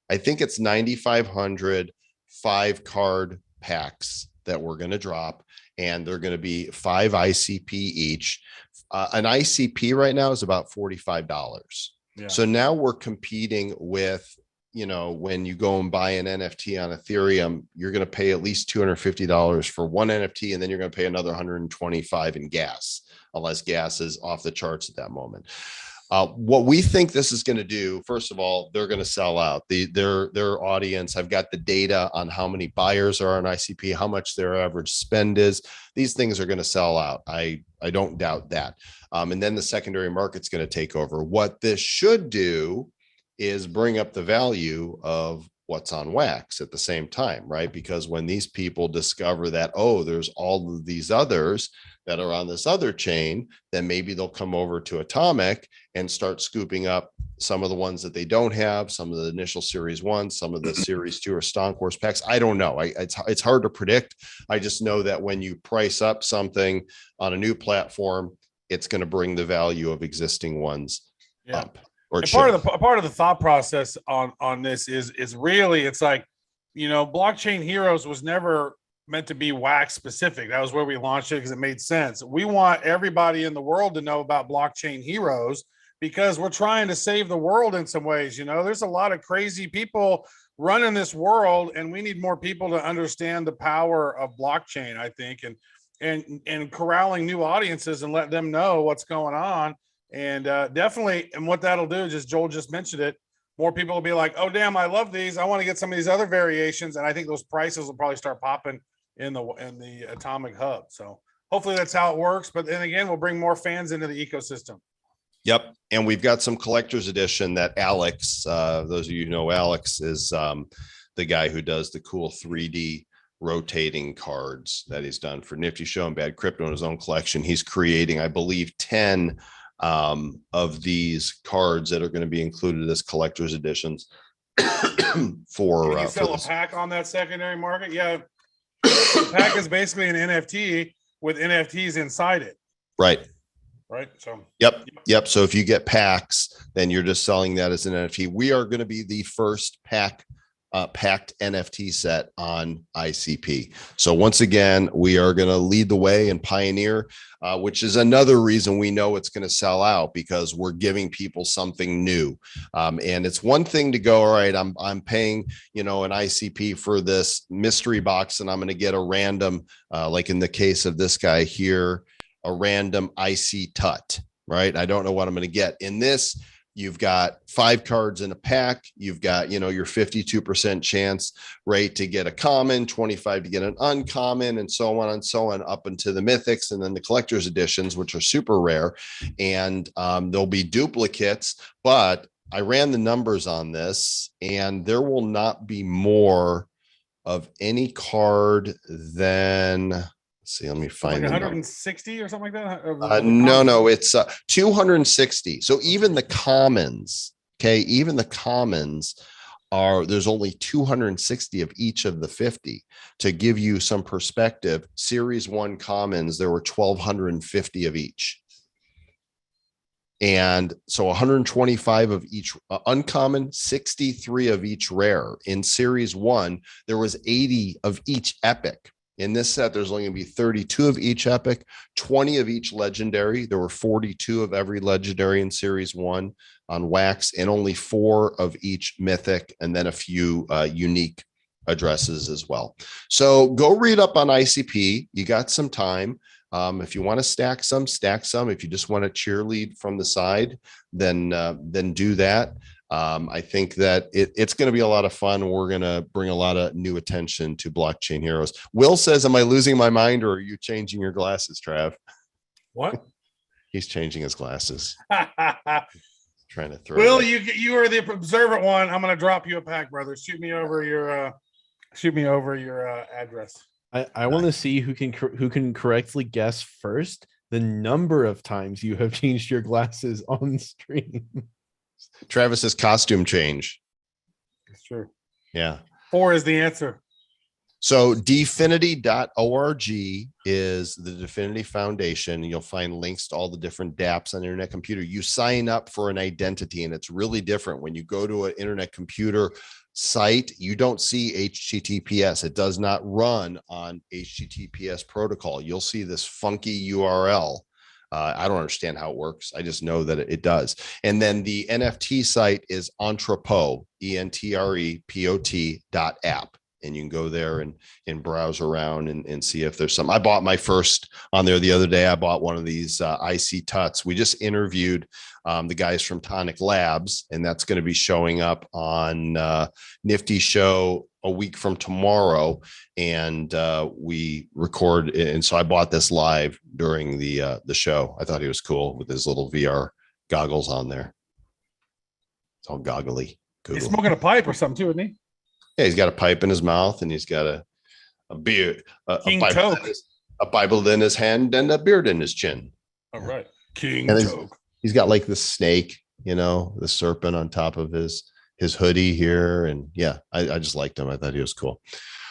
I think it's 9,500 5-card packs that we're going to drop, and they're going to be 5 ICP each. An ICP right now is about $45. Yeah. So now we're competing with, when you go and buy an NFT on Ethereum, you're going to pay at least $250 for one NFT, and then you're going to pay another $125 in gas, unless gas is off the charts at that moment. What we think this is going to do, first of all, they're going to sell out. Their audience, I've got the data on how many buyers are on ICP, how much their average spend is. These things are going to sell out. I don't doubt that. And then the secondary market's going to take over. What this should do is bring up the value of what's on wax at the same time, right? Because when these people discover that, oh, there's all of these others that are on this other chain, then maybe they'll come over to Atomic and start scooping up some of the ones that they don't have, some of the initial series 1, some of the series 2 or Stonk Wars packs. I don't know. It's hard to predict. I just know that when you price up something on a new platform, it's going to bring the value of existing ones up. And part of the thought process on this is really, it's like, Blockchain Heroes was never meant to be wax specific. That was where we launched it because it made sense. We want everybody in the world to know about Blockchain Heroes because we're trying to save the world in some ways. There's a lot of crazy people running this world, and we need more people to understand the power of blockchain, I think, and corralling new audiences and let them know what's going on. And definitely, and what that'll do, just Joel just mentioned it, more people will be like, oh, damn, I love these. I want to get some of these other variations. And I think those prices will probably start popping in the Atomic Hub. So hopefully that's how it works. But then again, we'll bring more fans into the ecosystem. Yep. And we've got some collector's edition that Alex, those of you who know Alex, is the guy who does the cool 3D rotating cards that he's done for Nifty Show and Bad Crypto in his own collection. He's creating, I believe, 10 of these cards that are going to be included as collector's editions for Can you sell for a pack on that secondary market? Yeah. The pack is basically an NFT with NFTs inside it, Right. right? So Yep. So if you get packs, then you're just selling that as an NFT. We are going to be the first packed NFT set on ICP. So once again, we are going to lead the way and pioneer, which is another reason we know it's going to sell out, because we're giving people something new. And it's one thing to go, all right, I'm paying, an ICP for this mystery box, and I'm going to get a random, like in the case of this guy here, a random IC Tut, right? I don't know what I'm going to get. In this, you've got 5 cards in a pack. You've got, your 52% chance rate to get a common, 25 to get an uncommon, and so on and so on, up into the mythics, and then the collector's editions, which are super rare. And there'll be duplicates, but I ran the numbers on this, and there will not be more of any card than, let's see, let me find like the 160 or something like that. No, it's 260. So even the commons, even the commons there's only 260 of each of the 50. To give you some perspective, series 1 commons, there were 1,250 of each. And so 125 of each uncommon, 63 of each rare. In series 1, there was 80 of each epic. In this set, there's only going to be 32 of each epic, 20 of each legendary. There were 42 of every legendary in series 1 on wax, and only 4 of each mythic, and then a few unique addresses as well. So go read up on ICP. You got some time. If you want to stack some, stack some. If you just want to cheerlead from the side, then do that. I think that it's going to be a lot of fun. We're going to bring a lot of new attention to Blockchain Heroes. Will says, am I losing my mind, or are you changing your glasses, Trav? What? He's changing his glasses. Trying to throw. Will, you are the observant one. I'm going to drop you a pack, brother. Shoot me over your address. I want to see who can correctly guess first the number of times you have changed your glasses on stream. Travis's costume change. It's true. Yeah. 4 is the answer. So Dfinity.org is the Dfinity Foundation. You'll find links to all the different dApps on the internet computer. You sign up for an identity, and it's really different. When you go to an internet computer site, you don't see HTTPS. It does not run on HTTPS protocol. You'll see this funky URL. I don't understand how it works. I just know that it does. And then the NFT site is Entrepot, ENTREPOT.app. And you can go there and browse around and see if there's some. I bought my first on there the other day. I bought one of these IC Tuts. We just interviewed the guys from Tonic Labs, and that's going to be showing up on Nifty Show a week from tomorrow. And we record. And so I bought this live during the show. I thought he was cool with his little VR goggles on there. It's all goggly. Cool. He's smoking a pipe or something too, isn't he? Yeah, he's got a pipe in his mouth, and he's got a beard, a Bible in his hand, and a beard in his chin. All right, King Toke. He's got like the snake, the serpent on top of his hoodie here, and yeah, I just liked him. I thought he was cool,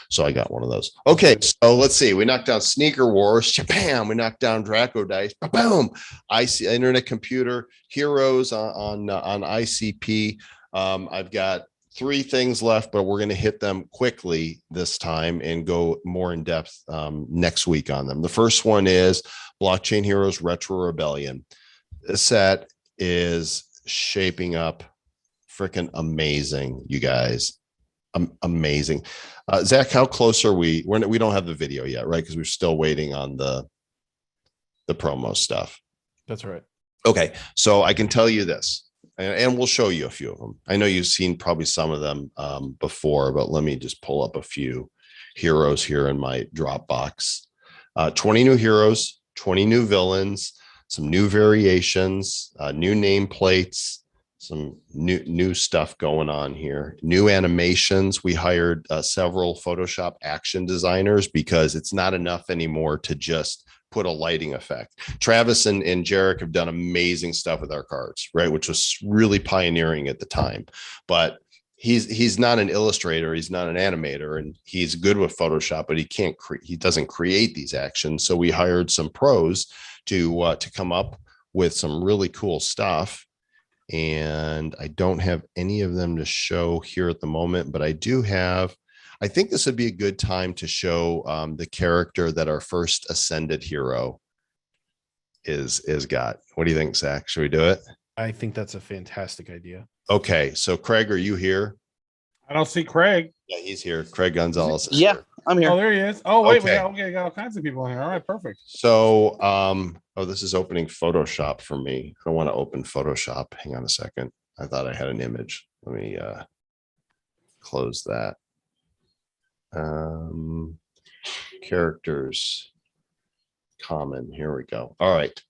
so I got one of those. Okay, so let's see. We knocked down Sneaker Wars, bam. We knocked down Draco Dice, boom. Internet Computer Heroes on ICP. I've got 3 things left, but we're going to hit them quickly this time and go more in depth next week on them. The first one is Blockchain Heroes Retro Rebellion. This set is shaping up freaking amazing, you guys. Amazing. Zach, how close are we? We don't have the video yet, right? Because we're still waiting on the promo stuff. That's right. Okay, so I can tell you this. And we'll show you a few of them. I know you've seen probably some of them before, but let me just pull up a few heroes here in my Dropbox. 20 new heroes, 20 new villains, some new variations, new nameplates, some new stuff going on here. New animations. We hired several Photoshop action designers because it's not enough anymore to just put a lighting effect. Travis and Jarek have done amazing stuff with our cards, right? Which was really pioneering at the time. But he's not an illustrator, he's not an animator, and he's good with Photoshop, but he doesn't create these actions. So we hired some pros to come up with some really cool stuff. And I don't have any of them to show here at the moment, but I do have. I think this would be a good time to show the character that our first ascended hero is got. What do you think, Zach? Should we do it? I think that's a fantastic idea. Okay, so Craig, are you here? I don't see Craig. Yeah, he's here. Craig Gonzalez is Yeah, here. I'm here. Oh, there he is. Oh, wait, Okay. we got all kinds of people in here. All right, perfect. So, this is opening Photoshop for me. I don't want to open Photoshop. Hang on a second. I thought I had an image. Let me close that. Characters, common. Here we go. All right.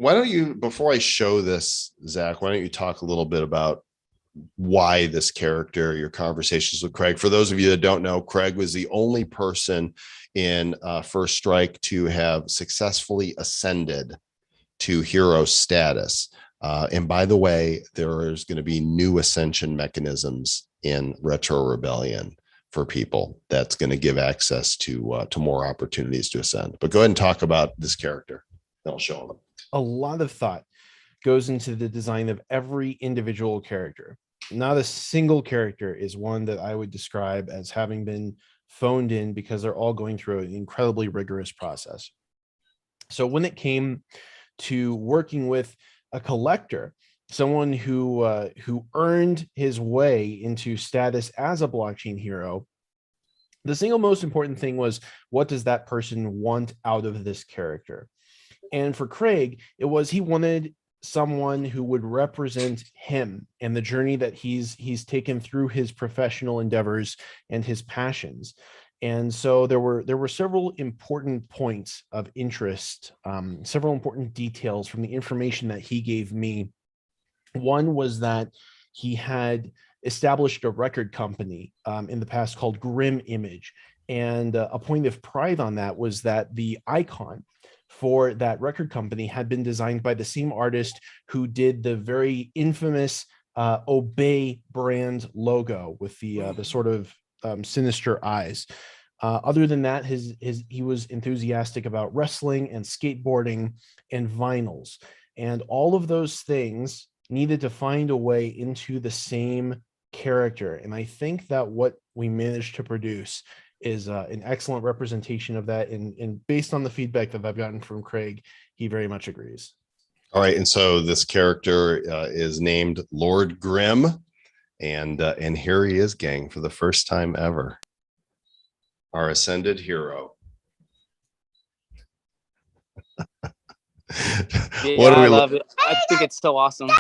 Why don't you, before I show this, Zach, why don't you talk a little bit about why this character, your conversations with Craig? For those of you that don't know, Craig was the only person in First Strike to have successfully ascended to hero status. And by the way, there is going to be new ascension mechanisms in Retro Rebellion for people. That's going to give access to more opportunities to ascend. But go ahead and talk about this character. Then I'll show them. A lot of thought goes into the design of every individual character. Not a single character is one that I would describe as having been phoned in, because they're all going through an incredibly rigorous process. So when it came to working with a collector, someone who earned his way into status as a blockchain hero, the single most important thing was, what does that person want out of this character? And for Craig, it was he wanted someone who would represent him and the journey that he's taken through his professional endeavors and his passions. And so there were several important points of interest, several important details from the information that he gave me. One was that he had established a record company in the past called Grim Image. And a point of pride on that was that the icon for that record company had been designed by the same artist who did the very infamous Obey brand logo with the sort of sinister eyes. Other than that, he was enthusiastic about wrestling and skateboarding and vinyls, and all of those things needed to find a way into the same character. And I think that what we managed to produce is an excellent representation of that. And based on the feedback that I've gotten from Craig, he very much agrees. All right. And so this character is named Lord Grimm. And here he is, gang, for the first time ever. Our ascended hero. Yeah, I love it. I think it's so awesome.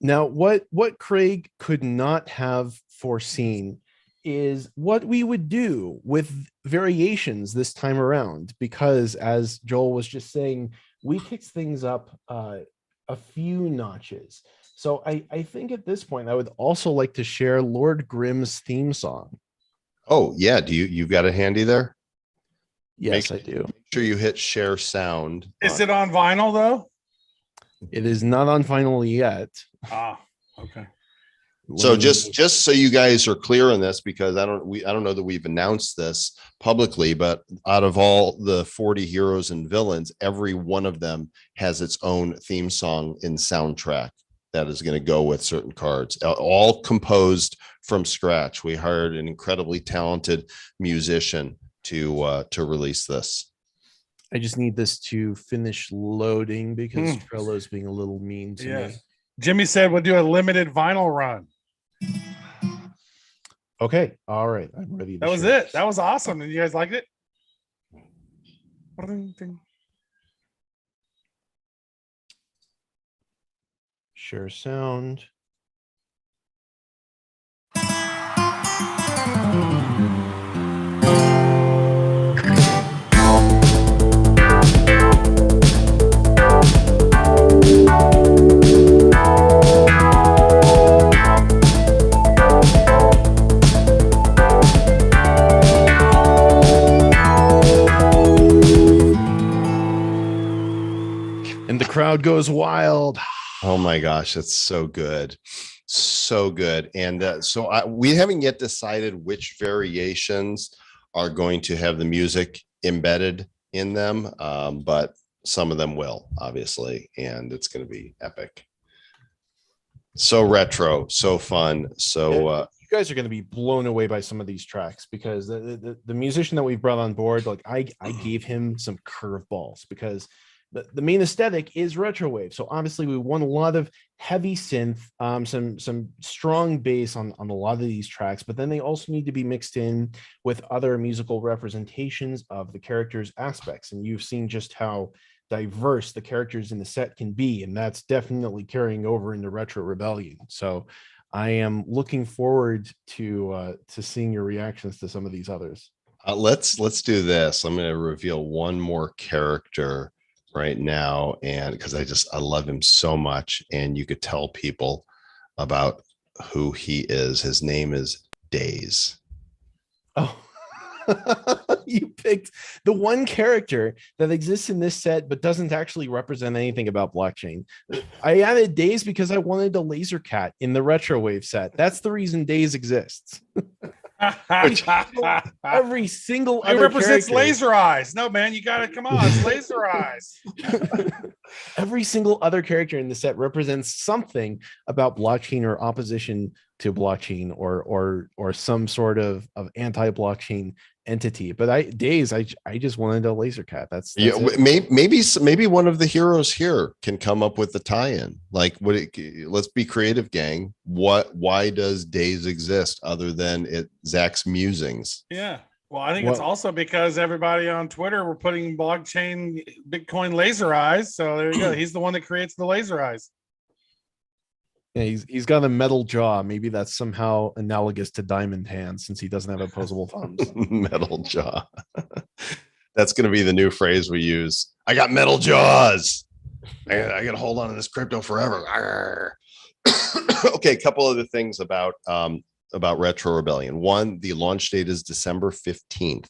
Now, what Craig could not have foreseen is what we would do with variations this time around, because as Joel was just saying, we kicked things up a few notches. So I think at this point, I would also like to share Lord Grimm's theme song. Oh, yeah. You've got it handy there? Yes, I do. Make sure you hit share sound. Is it on vinyl though? It is not on vinyl yet. Ah, okay. So just so you guys are clear on this, because I don't know that we've announced this publicly, but out of all the 40 heroes and villains, every one of them has its own theme song in soundtrack that is going to go with certain cards, all composed from scratch. We hired an incredibly talented musician to release this. I just need this to finish loading because Trello's being a little mean to me. Jimmy said we'll do a limited vinyl run. Okay. All right. I'm ready. That was it. That was awesome. And you guys liked it? Share sound. And the crowd goes wild. Oh my gosh, it's so good. So good. And we haven't yet decided which variations are going to have the music embedded in them, but some of them will, obviously, and it's going to be epic. So retro, so fun. So you guys are going to be blown away by some of these tracks, because the musician that we've brought on board, like I gave him some curveballs, because the main aesthetic is retro wave. So obviously we want a lot of heavy synth, some strong bass on a lot of these tracks, but then they also need to be mixed in with other musical representations of the characters' aspects. And you've seen just how diverse the characters in the set can be, and that's definitely carrying over into Retro Rebellion. So I am looking forward to seeing your reactions to some of these others. Let's do this. I'm going to reveal one more character right now, and because I love him so much, and you could tell people about who he is. His name is Days. Oh, you picked the one character that exists in this set but doesn't actually represent anything about blockchain. I added Days because I wanted a laser cat in the retro wave set. That's the reason Days exists. Every single it represents laser eyes. No, man, you gotta come on, it's laser eyes. Every single other character in the set represents something about blockchain or opposition to blockchain, or some sort of anti-blockchain entity. But I just wanted a laser cat. That's maybe one of the heroes here can come up with the tie-in. Like, let's be creative, gang. Why does Days exist other than Zach's musings? Yeah. Well, I think it's also because everybody on Twitter were putting blockchain Bitcoin laser eyes. So there you go. He's the one that creates the laser eyes. Yeah, he's got a metal jaw. Maybe that's somehow analogous to diamond hands, since he doesn't have opposable thumbs. Metal jaw. That's going to be the new phrase we use. I got metal jaws. I got to hold on to this crypto forever. Okay, a couple other things about Retro Rebellion. One, the launch date is December 15th,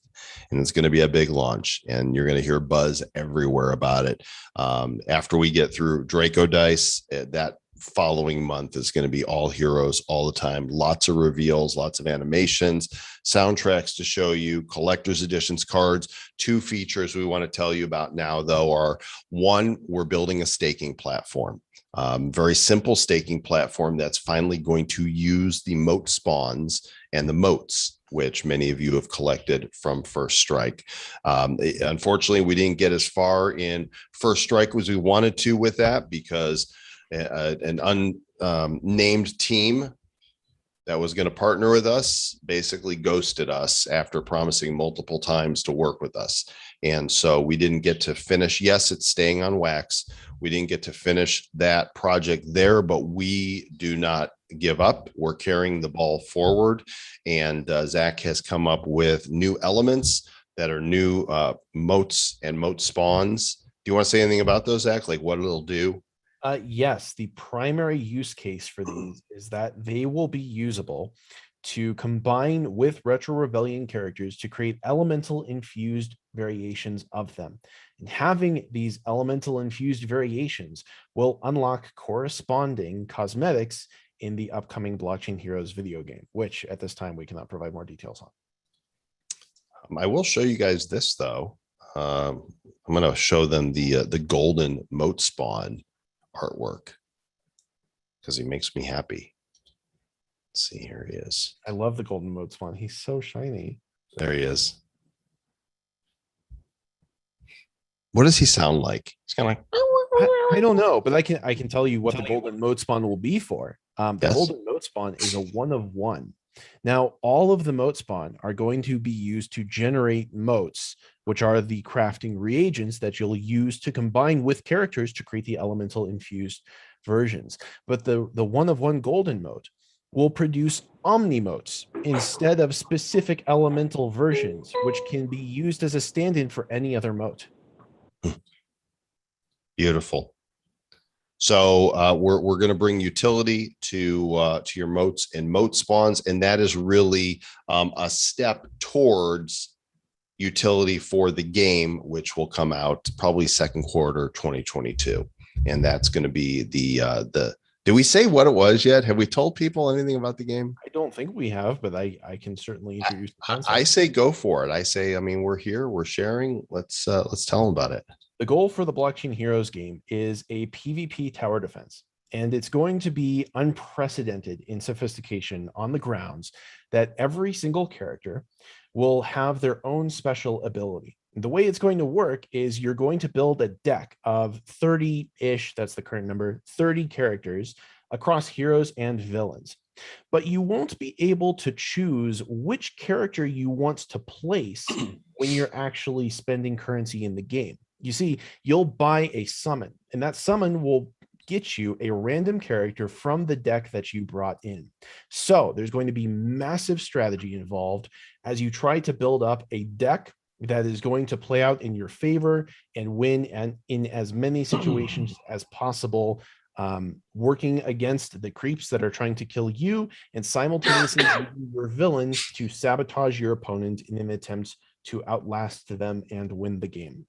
and it's going to be a big launch, and you're going to hear buzz everywhere about it. After we get through Draco Dice, that following month is going to be all heroes all the time. Lots of reveals, lots of animations, soundtracks to show you, collector's editions, cards. Two features we want to tell you about now, though, are one, we're building a staking platform. Very simple staking platform that's finally going to use the moat spawns and the moats, which many of you have collected from First Strike. Unfortunately, we didn't get as far in First Strike as we wanted to with that, because an unnamed team that was going to partner with us basically ghosted us after promising multiple times to work with us. And so we didn't get to finish. Yes, it's staying on wax. We didn't get to finish that project there, but we do not give up. We're carrying the ball forward. And Zach has come up with new elements that are new moats and moat spawns. Do you want to say anything about those, Zach? Like what it'll do? Yes, the primary use case for these is that they will be usable to combine with Retro Rebellion characters to create elemental infused variations of them. And having these elemental infused variations will unlock corresponding cosmetics in the upcoming Blockchain Heroes video game, which at this time we cannot provide more details on. I will show you guys this, though. I'm going to show them the golden moat spawn artwork because he makes me happy. Let's see, here he is. I love the golden moat spawn. He's so shiny. There he is. What does he sound like? He's kind of like, I don't know, but I can tell you what the golden moat spawn will be for. The golden moat spawn is a 1/1. Now, all of the moat spawn are going to be used to generate moats, which are the crafting reagents that you'll use to combine with characters to create the elemental infused versions. But the 1/1 golden moat will produce omni-moats instead of specific elemental versions, which can be used as a stand-in for any other moat. Beautiful. So we're going to bring utility to your moats and moat spawns, and that is really a step towards utility for the game, which will come out probably second quarter 2022, and that's going to be the Did we say what it was yet? Have we told people anything about the game? I don't think we have, but I can certainly introduce the concept. I say go for it. I say, I mean, we're here, we're sharing. Let's tell them about it. The goal for the Blockchain Heroes game is a PvP tower defense, and it's going to be unprecedented in sophistication on the grounds that every single character will have their own special ability. The way it's going to work is you're going to build a deck of 30-ish, that's the current number, 30 characters across heroes and villains. But you won't be able to choose which character you want to place when you're actually spending currency in the game. You see, you'll buy a summon, and that summon will get you a random character from the deck that you brought in. So there's going to be massive strategy involved as you try to build up a deck that is going to play out in your favor and win and in as many situations as possible, working against the creeps that are trying to kill you and simultaneously using your villains to sabotage your opponent in an attempt to outlast them and win the game.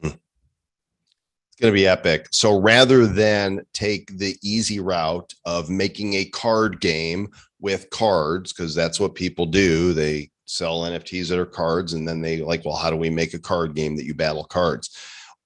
It's going to be epic. So rather than take the easy route of making a card game with cards, because that's what people do, they sell NFTs that are cards, and then they like, well, how do we make a card game that you battle cards?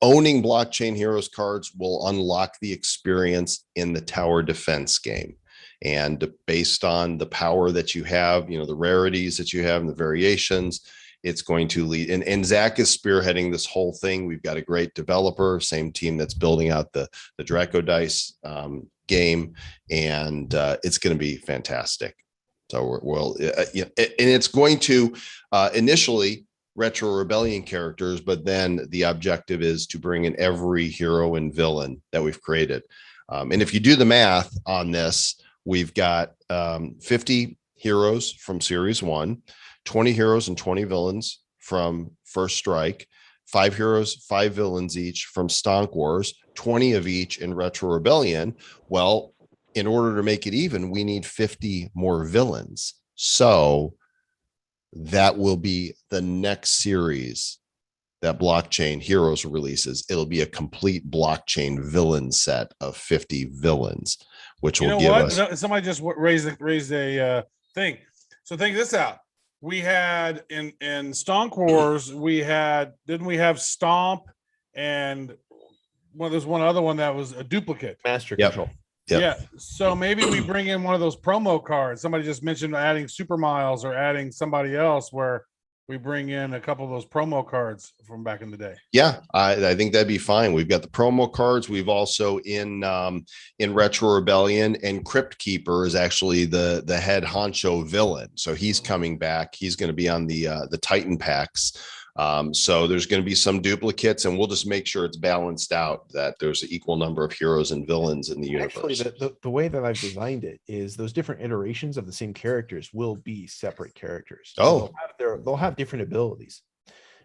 Owning Blockchain Heroes cards will unlock the experience in the tower defense game. And based on the power that you have, you know, the rarities that you have and the variations, it's going to lead. And Zach is spearheading this whole thing. We've got a great developer, same team that's building out the Draco Dice game, and it's going to be fantastic. So and it's going to initially retro rebellion characters, but then the objective is to bring in every hero and villain that we've created. And if you do the math on this, we've got 50 heroes from Series 1, 20 heroes and 20 villains from First Strike, 5 heroes, 5 villains each from Stonk Wars, 20 of each in Retro Rebellion. Well, in order to make it even, we need 50 more villains. So that will be the next series that Blockchain Heroes releases. It'll be a complete blockchain villain set of 50 villains, which will give us. Somebody just raised a thing. So think this out. We had in Stonk Wars, didn't we have Stomp, and there's one other one that was a duplicate. Master Control. Yep. Yeah. So maybe we bring in one of those promo cards. Somebody just mentioned adding Super Miles or adding somebody else where we bring in a couple of those promo cards from back in the day. Yeah, I think that'd be fine. We've got the promo cards. We've also in Retro Rebellion, and Crypt Keeper is actually the head honcho villain. So he's coming back. He's going to be on the Titan packs. So there's going to be some duplicates, and we'll just make sure it's balanced out, that there's an equal number of heroes and villains in the universe. Actually, the way that I've designed it is those different iterations of the same characters will be separate characters. So they'll have different abilities.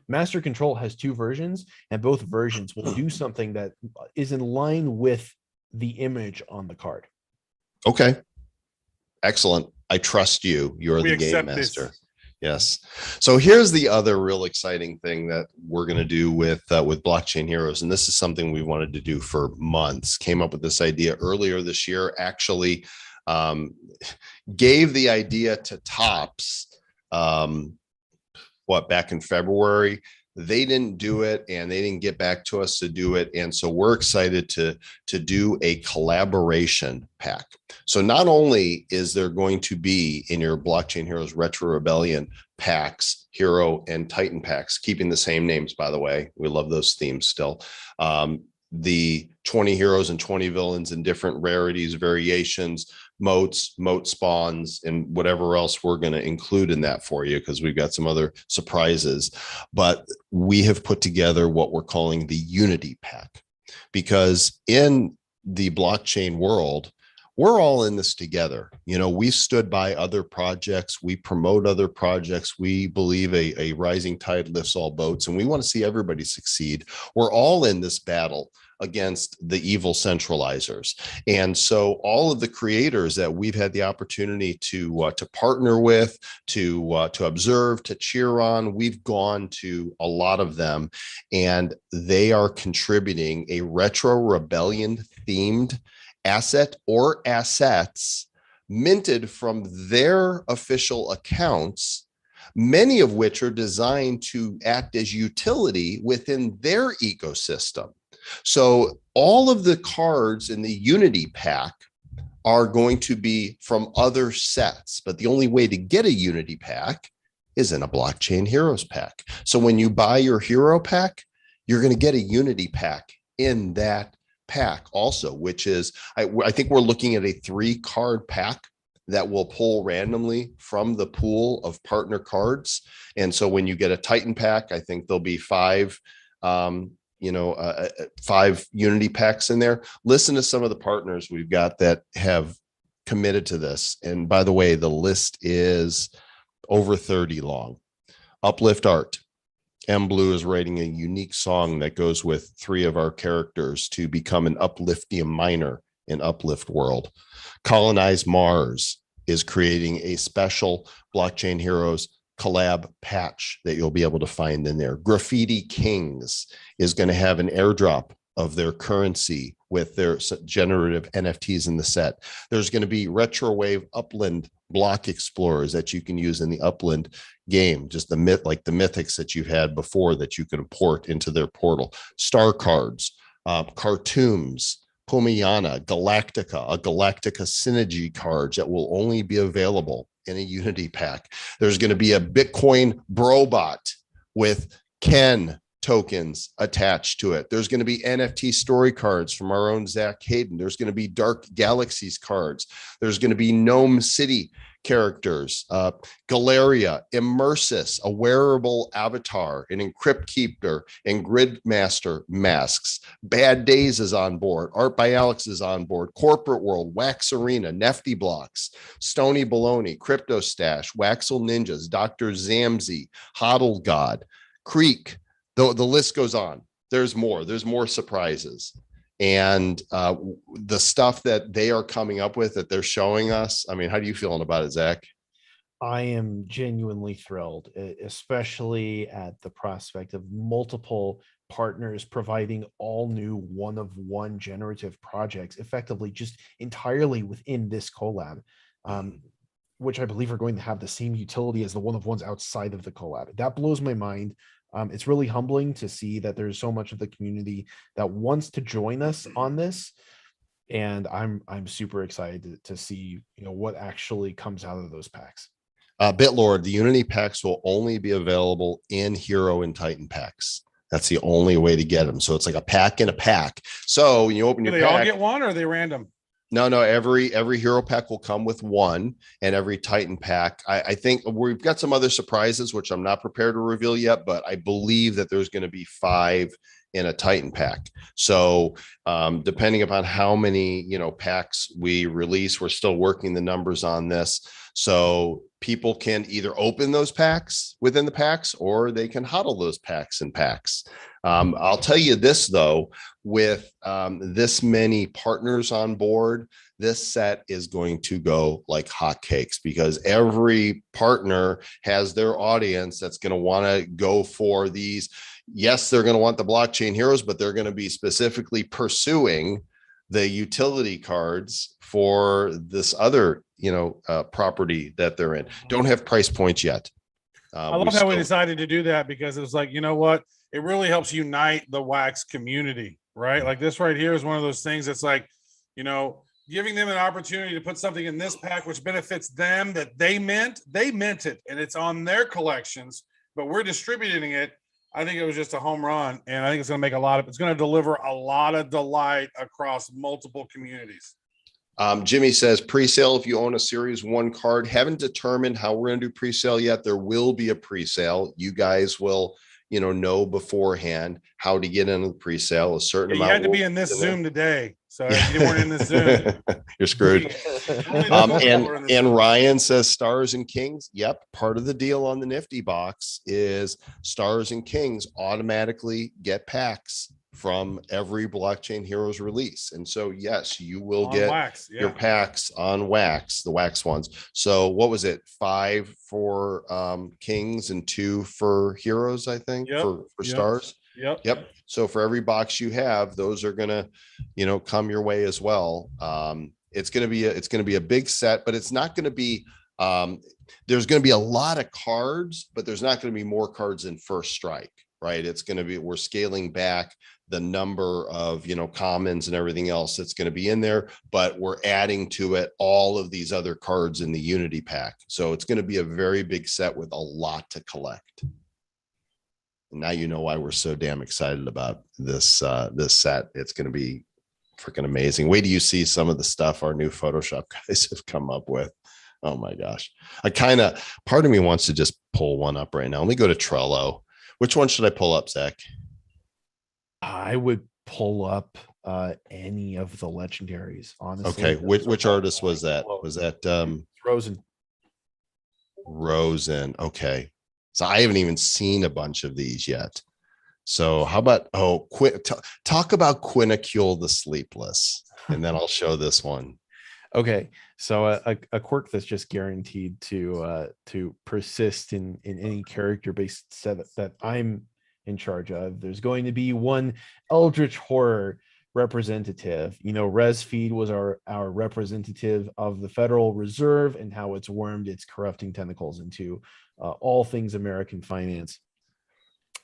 Master Control has 2 versions, and both versions will do something that is in line with the image on the card. Okay. Excellent. I trust you. You're the game master. This. Yes. So here's the other real exciting thing that we're going to do with Blockchain Heroes. And this is something we wanted to do for months. Came up with this idea earlier this year, actually gave the idea to Topps, back in February. They didn't do it, and they didn't get back to us to do it. And so we're excited to do a collaboration pack. So not only is there going to be in your Blockchain Heroes Retro Rebellion packs, Hero and Titan packs, keeping the same names, by the way. We love those themes still. The 20 heroes and 20 villains in different rarities, variations, moat spawns, and whatever else we're going to include in that for you, because we've got some other surprises. But we have put together what we're calling the Unity Pack, because in the blockchain world, we're all in this together. You know, we stood by other projects. We promote other projects. We believe a rising tide lifts all boats, and we want to see everybody succeed. We're all in this battle against the evil centralizers. And so all of the creators that we've had the opportunity to partner with, to observe, to cheer on, we've gone to a lot of them, and they are contributing a Retro Rebellion themed asset or assets minted from their official accounts, many of which are designed to act as utility within their ecosystem. So all of the cards in the Unity pack are going to be from other sets, but the only way to get a Unity pack is in a Blockchain Heroes pack. So when you buy your hero pack, you're going to get a Unity pack in that pack also, which is, I think we're looking at a 3-card pack that will pull randomly from the pool of partner cards. And so when you get a Titan pack, I think there'll be 5 Unity packs in there. Listen to some of the partners we've got that have committed to this. And by the way, the list is over 30 long. Uplift Art. M Blue is writing a unique song that goes with 3 of our characters to become an upliftium miner in Uplift World. Colonize Mars is creating a special Blockchain Heroes collab patch that you'll be able to find in there. Graffiti Kings is going to have an airdrop of their currency with their generative NFTs in the set. There's going to be Retrowave Upland block explorers that you can use in the Upland game, just the mythics that you've had before that you can import into their portal. Star cards, cartoons, Pumayana, Galactica, a Galactica synergy cards that will only be available in a Unity pack. There's going to be a Bitcoin Brobot with Ken tokens attached to it. There's going to be NFT story cards from our own Zach Hayden. There's going to be Dark Galaxies cards. There's going to be Gnome City characters, Galeria, Immersis, a wearable avatar, an Encrypt Keeper, and Gridmaster masks. Bad Days is on board. Art by Alex is on board. Corporate World, Wax Arena, Nefty Blocks, Stony Baloney, Crypto Stash, Waxel Ninjas, Dr. Zamzi, Hodl God, Creek. The list goes on. There's more surprises. And the stuff that they are coming up with that they're showing us. I mean, how do you feeling about it, Zach? I am genuinely thrilled, especially at the prospect of multiple partners providing all new one-of-one generative projects, effectively just entirely within this collab, which I believe are going to have the same utility as the one-of-ones outside of the collab. That blows my mind. It's really humbling to see that there's so much of the community that wants to join us on this, and I'm super excited to see what actually comes out of those packs. Bitlord, the Unity packs will only be available in Hero and Titan packs. That's the only way to get them. So it's like a pack in a pack. So when you open your pack, they all get one, or are they random? No, every hero pack will come with one, and every Titan pack. I think we've got some other surprises, which I'm not prepared to reveal yet, but I believe that there's going to be 5 in a Titan pack. So depending upon how many, packs we release, we're still working the numbers on this. So people can either open those packs within the packs, or they can hodl those packs in packs. I'll tell you this, though, with this many partners on board, this set is going to go like hotcakes, because every partner has their audience that's going to want to go for these. Yes, they're going to want the Blockchain Heroes, but they're going to be specifically pursuing the utility cards for this other, property that they're in. Don't have price points yet. I love how we decided to do that, because it was like, you know what? It really helps unite the Wax community, right? Like this right here is one of those things that's like, giving them an opportunity to put something in this pack which benefits them that they mint it, and it's on their collections, but we're distributing it. I think it was just a home run, and I think it's going to make it's going to deliver a lot of delight across multiple communities. Jimmy says pre-sale if you own a Series 1 card. Haven't determined how we're going to do pre-sale yet. There will be a pre-sale. You guys will, know beforehand how to get into the pre-sale. A certain amount. You had to be in this Zoom today. So if you weren't in this Zoom, you're screwed. And Ryan says Stars and Kings. Yep. Part of the deal on the Nifty box is Stars and Kings automatically get packs from every Blockchain Heroes release. And so, yes, you will get Wax, your packs on Wax, the Wax ones. So what was it? 5 for Kings and 2 for Heroes, I think, for Stars. Yep. So for every box you have, those are gonna, come your way as well. It's gonna be a big set, but it's not gonna be. There's gonna be a lot of cards, but there's not gonna be more cards in First Strike, right? It's gonna be, we're scaling back the number of commons and everything else that's going to be in there, but we're adding to it all of these other cards in the Unity pack. So it's going to be a very big set with a lot to collect. Now you know why we're so damn excited about this this set. It's going to be freaking amazing. Wait till you see some of the stuff our new Photoshop guys have come up with. Oh my gosh. Part of me wants to just pull one up right now. Let me go to Trello. Which one should I pull up, Zach? I would pull up any of the legendaries, honestly. Okay, which artist was that? Was that Rosen? Okay, so I haven't even seen a bunch of these yet. So how about talk about Quinicule the Sleepless, and then I'll show this one. Okay, so a quirk that's just guaranteed to persist in any character-based set that I'm in charge of. There's going to be one Eldritch Horror representative. ResFeed was our representative of the Federal Reserve and how it's wormed its corrupting tentacles into all things American finance.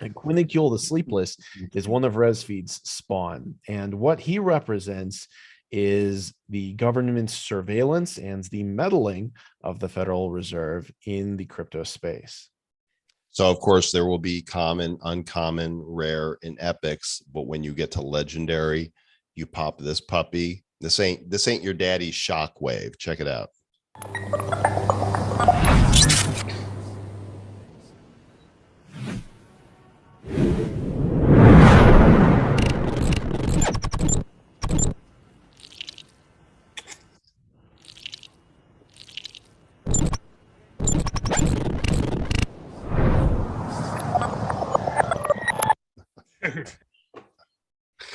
And Quinicule the Sleepless is one of ResFeed's spawn. And what he represents is the government's surveillance and the meddling of the Federal Reserve in the crypto space. So of course there will be common, uncommon, rare, and epics, but when you get to legendary, you pop this puppy. This ain't your daddy's Shockwave. Check it out.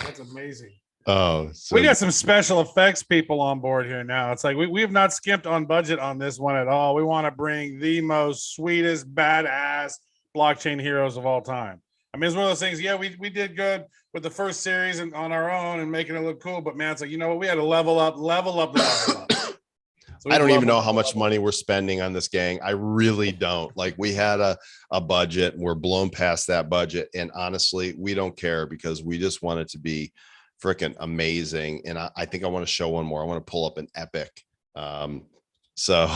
That's amazing. Oh, so we got some special effects people on board here now. It's like we have not skimped on budget on this one at all. We want to bring the most sweetest, badass blockchain heroes of all time. I mean, it's one of those things. Yeah, we did good with the first series and on our own and making it look cool. But man, it's like, what? We had to level up. So I don't even know how much money we're spending on this, gang. I really don't. Like, we had a budget and we're blown past that budget. And honestly, we don't care because we just want it to be freaking amazing. And I think I want to show one more. I want to pull up an epic. So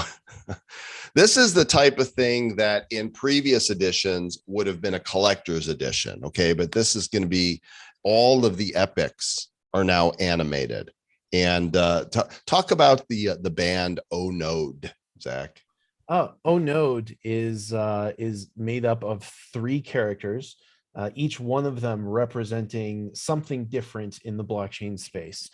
this is the type of thing that in previous editions would have been a collector's edition. Okay. But this is going to be, all of the epics are now animated. And talk about the band Oh Node, Zach. Oh Node is made up of 3 characters, each one of them representing something different in the blockchain space.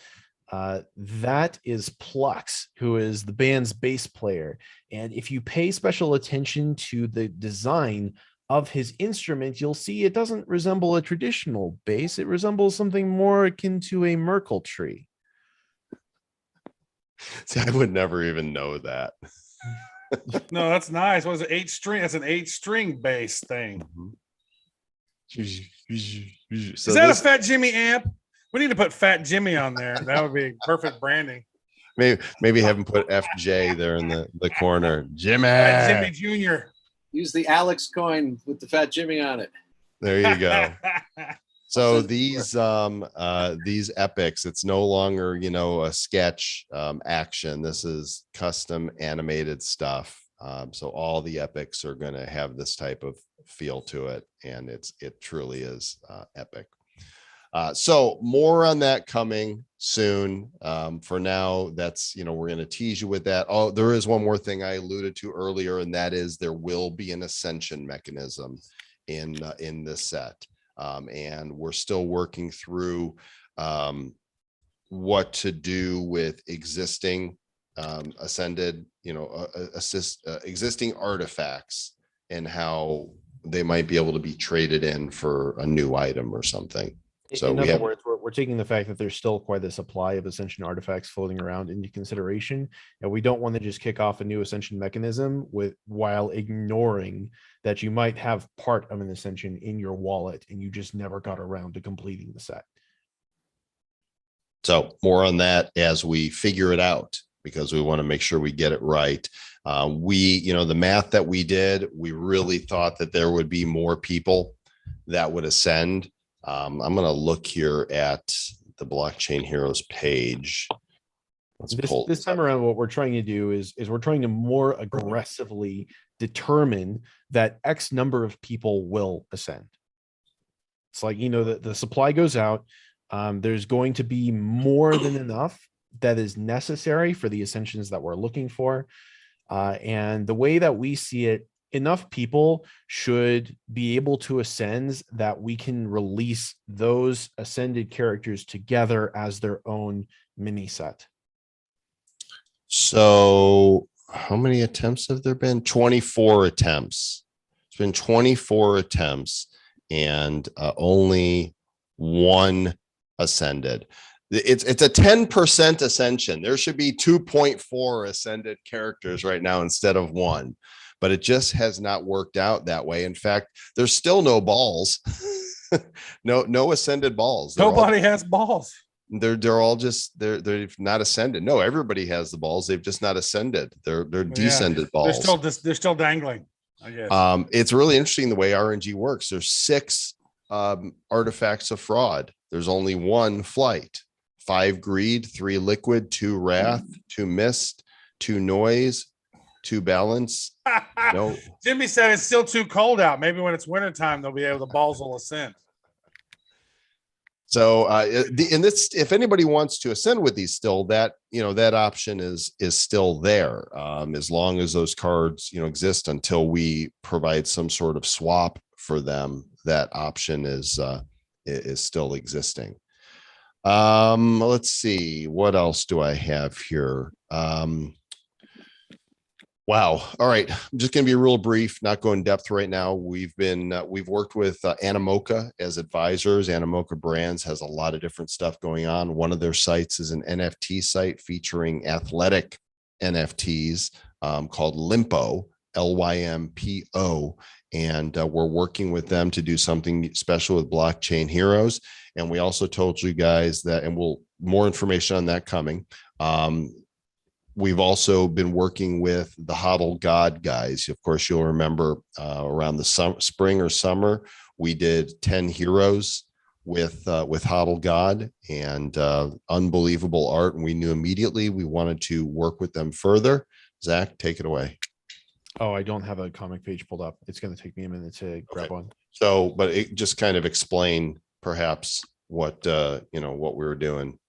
That is Plux, who is the band's bass player. And if you pay special attention to the design of his instrument, you'll see it doesn't resemble a traditional bass. It resembles something more akin to a Merkle tree. See, I would never even know that. No, that's nice. What is it? 8-string? That's an 8-string bass thing. So is that a Fat Jimmy amp? We need to put Fat Jimmy on there. That would be perfect branding. Maybe have him put FJ there in the corner. Jimmy. Fat Jimmy Jr. Use the Alex coin with the Fat Jimmy on it. There you go. So these epics, it's no longer, a sketch action. This is custom animated stuff. So all the epics are going to have this type of feel to it, and it truly is epic. So more on that coming soon. For now, that's, we're going to tease you with that. Oh, there is one more thing I alluded to earlier, and that is there will be an ascension mechanism in this set. And we're still working through what to do with existing ascended, existing artifacts and how they might be able to be traded in for a new item or something. So in other words, we're we're taking the fact that there's still quite a supply of Ascension artifacts floating around into consideration, and we don't want to just kick off a new Ascension mechanism while ignoring that you might have part of an Ascension in your wallet and you just never got around to completing the set. So more on that as we figure it out, because we want to make sure we get it right. The math that we did, we really thought that there would be more people that would ascend. I'm going to look here at the Blockchain Heroes page. This time around, what we're trying to do is we're trying to more aggressively determine that X number of people will ascend. It's like, the supply goes out. There's going to be more than enough that is necessary for the ascensions that we're looking for. And the way that we see it, enough people should be able to ascend that we can release those ascended characters together as their own mini set. So how many attempts have there been? 24 attempts. It's been 24 attempts and only one ascended. It's a 10% ascension. There should be 2.4 ascended characters right now instead of one, but it just has not worked out that way. In fact, there's still no balls. no ascended balls. Nobody has balls. They're all just they've not ascended. No, everybody has the balls. They've just not ascended. They're descended balls. They're still dangling, I guess. It's really interesting the way RNG works. There's 6 artifacts of fraud. There's only 1 flight. 5 greed, 3 liquid, 2 wrath, 2 mist, 2 noise, 2 balance. No. Jimmy said it's still too cold out. Maybe when it's wintertime, they'll be able, the balls will ascend. So if anybody wants to ascend with these still, that option is still there, as long as those cards exist until we provide some sort of swap for them. That option is still existing. Let's see, what else do I have here? Wow. All right. I'm just going to be real brief, not go in depth right now. We've worked with Animoca as advisors. Animoca Brands has a lot of different stuff going on. One of their sites is an NFT site featuring athletic NFTs called Limpo, Lympo. And we're working with them to do something special with Blockchain Heroes. And we also told you guys that, and more information on that coming. We've also been working with the HODL God guys. Of course, you'll remember around the spring or summer, we did 10 heroes with HODL God, and unbelievable art. And we knew immediately we wanted to work with them further. Zach, take it away. Oh, I don't have a comic page pulled up. It's going to take me a minute to grab one. So, but it just kind of explain perhaps what what we were doing.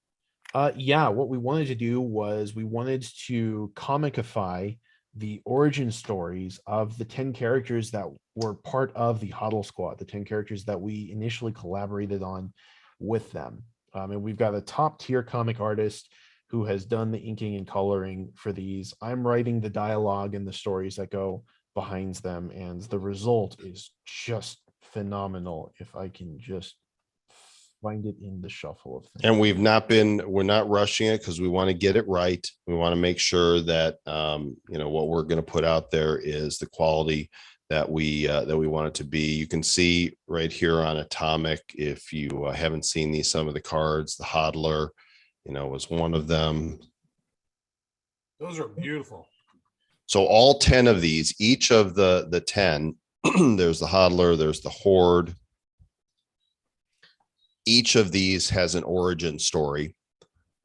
Yeah, what we wanted to do was we wanted to comicify the origin stories of the 10 characters that were part of the HODL squad, the 10 characters that we initially collaborated on with them. And we've got a top tier comic artist who has done the inking and coloring for these. I'm writing the dialogue and the stories that go behind them, and the result is just phenomenal. If I can just find it in the shuffle of things. And we're not rushing it because we want to get it right. We want to make sure that what we're going to put out there is the quality that we want it to be. You can see right here on Atomic, if you haven't seen some of the cards, the hodler was one of them. Those are beautiful. So all 10 of these, each of the 10, there's the hodler, there's the horde. Each of these has an origin story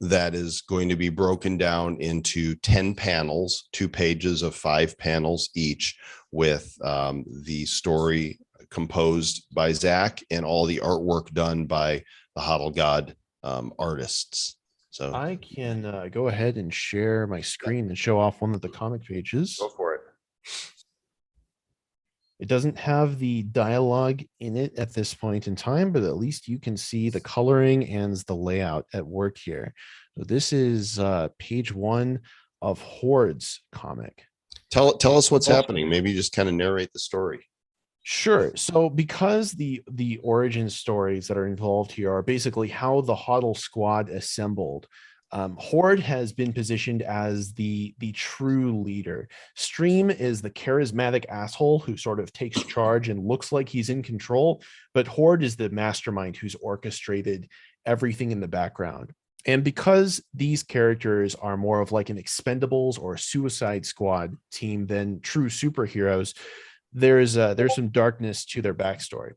that is going to be broken down into 10 panels, 2 pages of 5 panels each, with the story composed by Zach and all the artwork done by the HODL God artists. So I can go ahead and share my screen and show off one of the comic pages. Go for it. It doesn't have the dialogue in it at this point in time, but at least you can see the coloring and the layout at work here. So this is page 1 of Horde's comic. Tell us what's happening. Maybe just kind of narrate the story. Sure. So because the origin stories that are involved here are basically how the HODL squad assembled. Horde has been positioned as the true leader. Stream is the charismatic asshole who sort of takes charge and looks like he's in control, but Horde is the mastermind who's orchestrated everything in the background. And because these characters are more of like an Expendables or Suicide Squad team than true superheroes, there's some darkness to their backstory.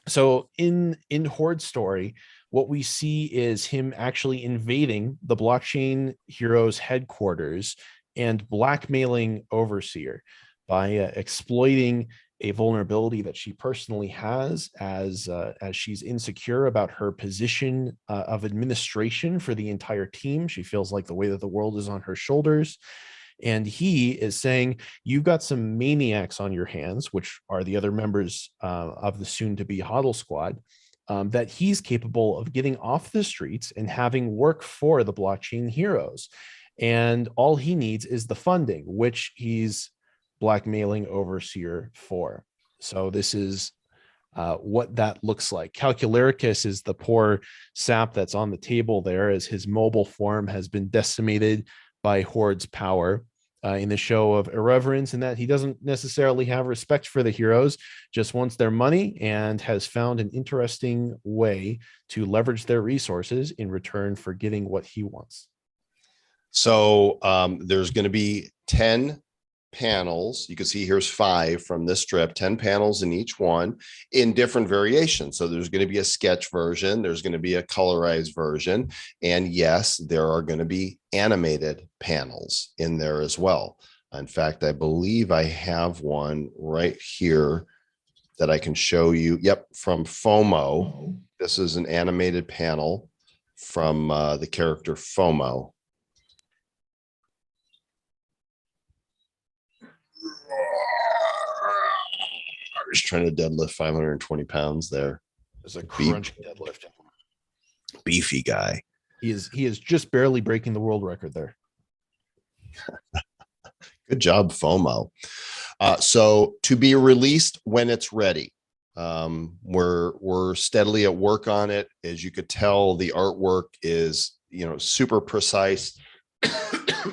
So in Horde's story, what we see is him actually invading the blockchain heroes headquarters and blackmailing Overseer by exploiting a vulnerability that she personally has as she's insecure about her position of administration for the entire team. She feels like the weight of the world is on her shoulders. And he is saying, you've got some maniacs on your hands, which are the other members of the soon-to-be HODL squad, that he's capable of getting off the streets and having work for the blockchain heroes. And all he needs is the funding, which he's blackmailing Overseer for. So this is what that looks like. Calcularicus is the poor sap that's on the table there, as his mobile form has been decimated by Horde's power in the show of irreverence, in that he doesn't necessarily have respect for the heroes, just wants their money and has found an interesting way to leverage their resources in return for getting what he wants. So there's going to be 10 panels. You can see here's 5 from this strip, 10 panels in each one in different variations. So there's going to be a sketch version, there's going to be a colorized version, and yes, there are going to be animated panels in there as well. In fact, I believe I have one right here that I can show you. Yep, from FOMO. This is an animated panel from the character FOMO. Just trying to deadlift 520 pounds there. There's a crunch deadlift. Beefy guy. He is just barely breaking the world record there. Good job, FOMO. So to be released when it's ready. We're steadily at work on it. As you could tell, the artwork is, super precise.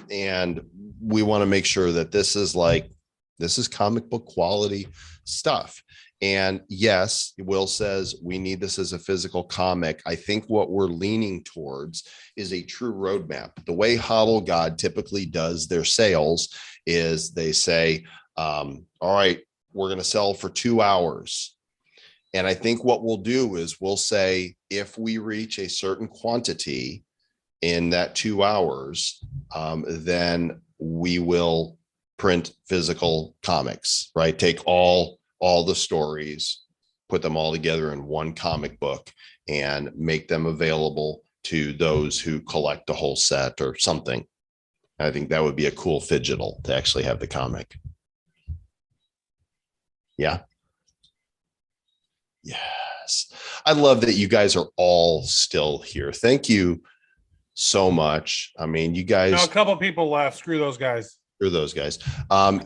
And we want to make sure that this is comic book quality stuff. And yes, Will says we need this as a physical comic. I think what we're leaning towards is a true roadmap. The way HODL God typically does their sales is they say, all right, we're going to sell for 2 hours. And I think what we'll do is we'll say, if we reach a certain quantity in that 2 hours, then we will print physical comics, right? Take all the stories, put them all together in one comic book and make them available to those who collect the whole set or something. I think that would be a cool fidgetal to actually have the comic. Yeah. Yes. I love that you guys are all still here. Thank you so much. I mean, you guys. A couple people left. Screw those guys. Screw those guys.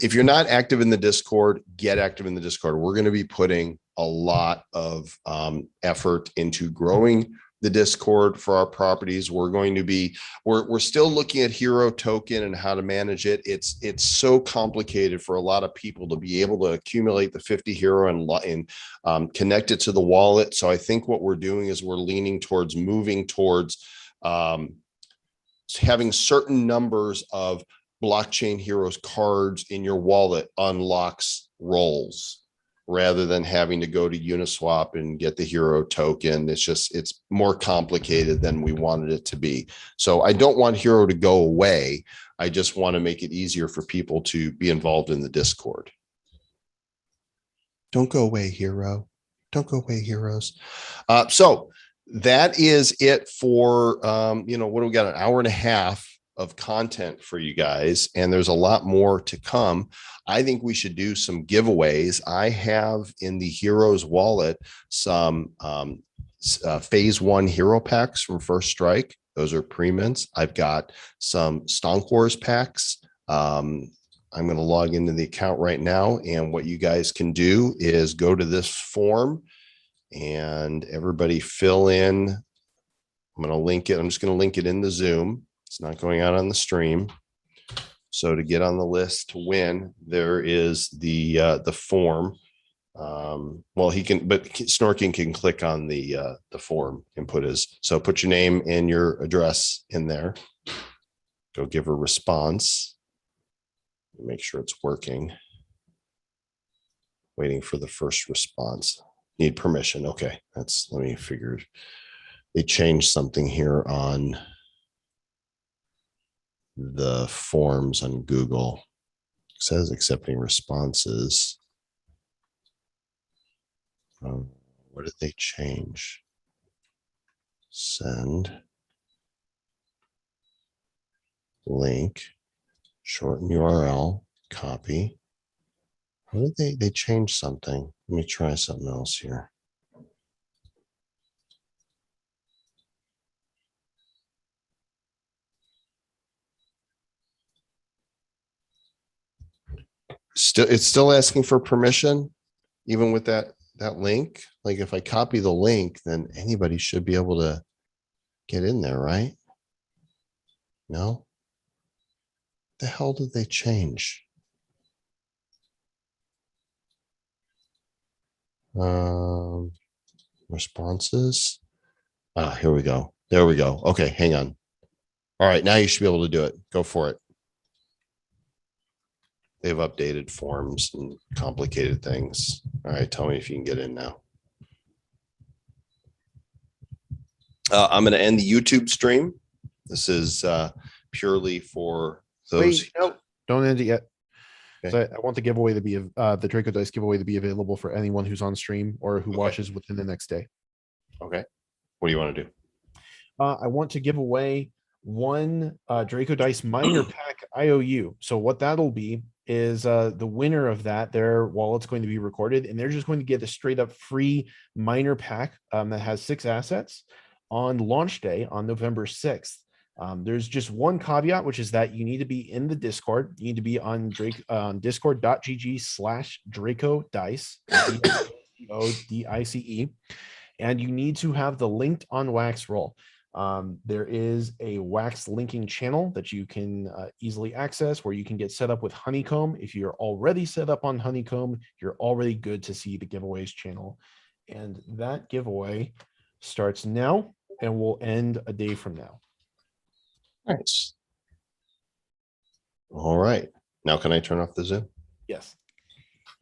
If you're not active in the Discord, get active in the Discord. We're going to be putting a lot of effort into growing the Discord for our properties. We're still looking at hero token and how to manage it. It's so complicated for a lot of people to be able to accumulate the 50 hero and connect it to the wallet. So I think what we're doing is we're leaning towards moving towards having certain numbers of blockchain heroes cards in your wallet unlocks roles, rather than having to go to Uniswap and get the hero token. It's more complicated than we wanted it to be. So I don't want hero to go away. I just want to make it easier for people to be involved in the Discord. Don't go away, hero. Don't go away, heroes. So that is it for, what do we got? An hour and a half of content for you guys, and there's a lot more to come. I think we should do some giveaways. I have in the Heroes wallet some phase 1 hero packs from First Strike. Those are pre-mints. I've got some Stonk Wars packs I'm going to log into the account right now. And what you guys can do is go to this form and everybody fill in. I'm going to link it. I'm just going to link it in the Zoom. It's not going out on the stream. So to get on the list to win, there is the form. Well, he can, but Snorking can click on the form and put put your name and your address in there. Go give a response. Make sure it's working. Waiting for the first response. Need permission. Okay, let me figure. They changed something here on the forms on Google. It says accepting responses. What did they change? Send. Link. Shorten URL. Copy. What did they changed something? Let me try something else here. It's still asking for permission, even with that link. Like if I copy the link, then anybody should be able to get in there, right? No? The hell did they change? Responses. Here we go. There we go. Okay, hang on. All right, now you should be able to do it. Go for it. They've updated forms and complicated things. All right, tell me if you can get in now. I'm going to end the YouTube stream. This is purely for those. Wait, no, don't end it yet. Okay. So I want the giveaway to be the Draco Dice giveaway to be available for anyone who's on stream or who watches within the next day. Okay. What do you want to do? I want to give away one Draco Dice Minor Pack IOU. So what that'll be is the winner of that, their wallet's going to be recorded, and they're just going to get a straight up free Minor Pack that has 6 assets on launch day on November 6th. There's just one caveat, which is that you need to be in the Discord. You need to be on discord.gg/Draco Dice, DICE, and you need to have the linked on Wax roll. There is a Wax linking channel that you can easily access where you can get set up with Honeycomb. If you're already set up on Honeycomb, you're already good to see the giveaways channel. And that giveaway starts now and will end a day from now. Nice. All right. Now can I turn off the Zoom? Yes.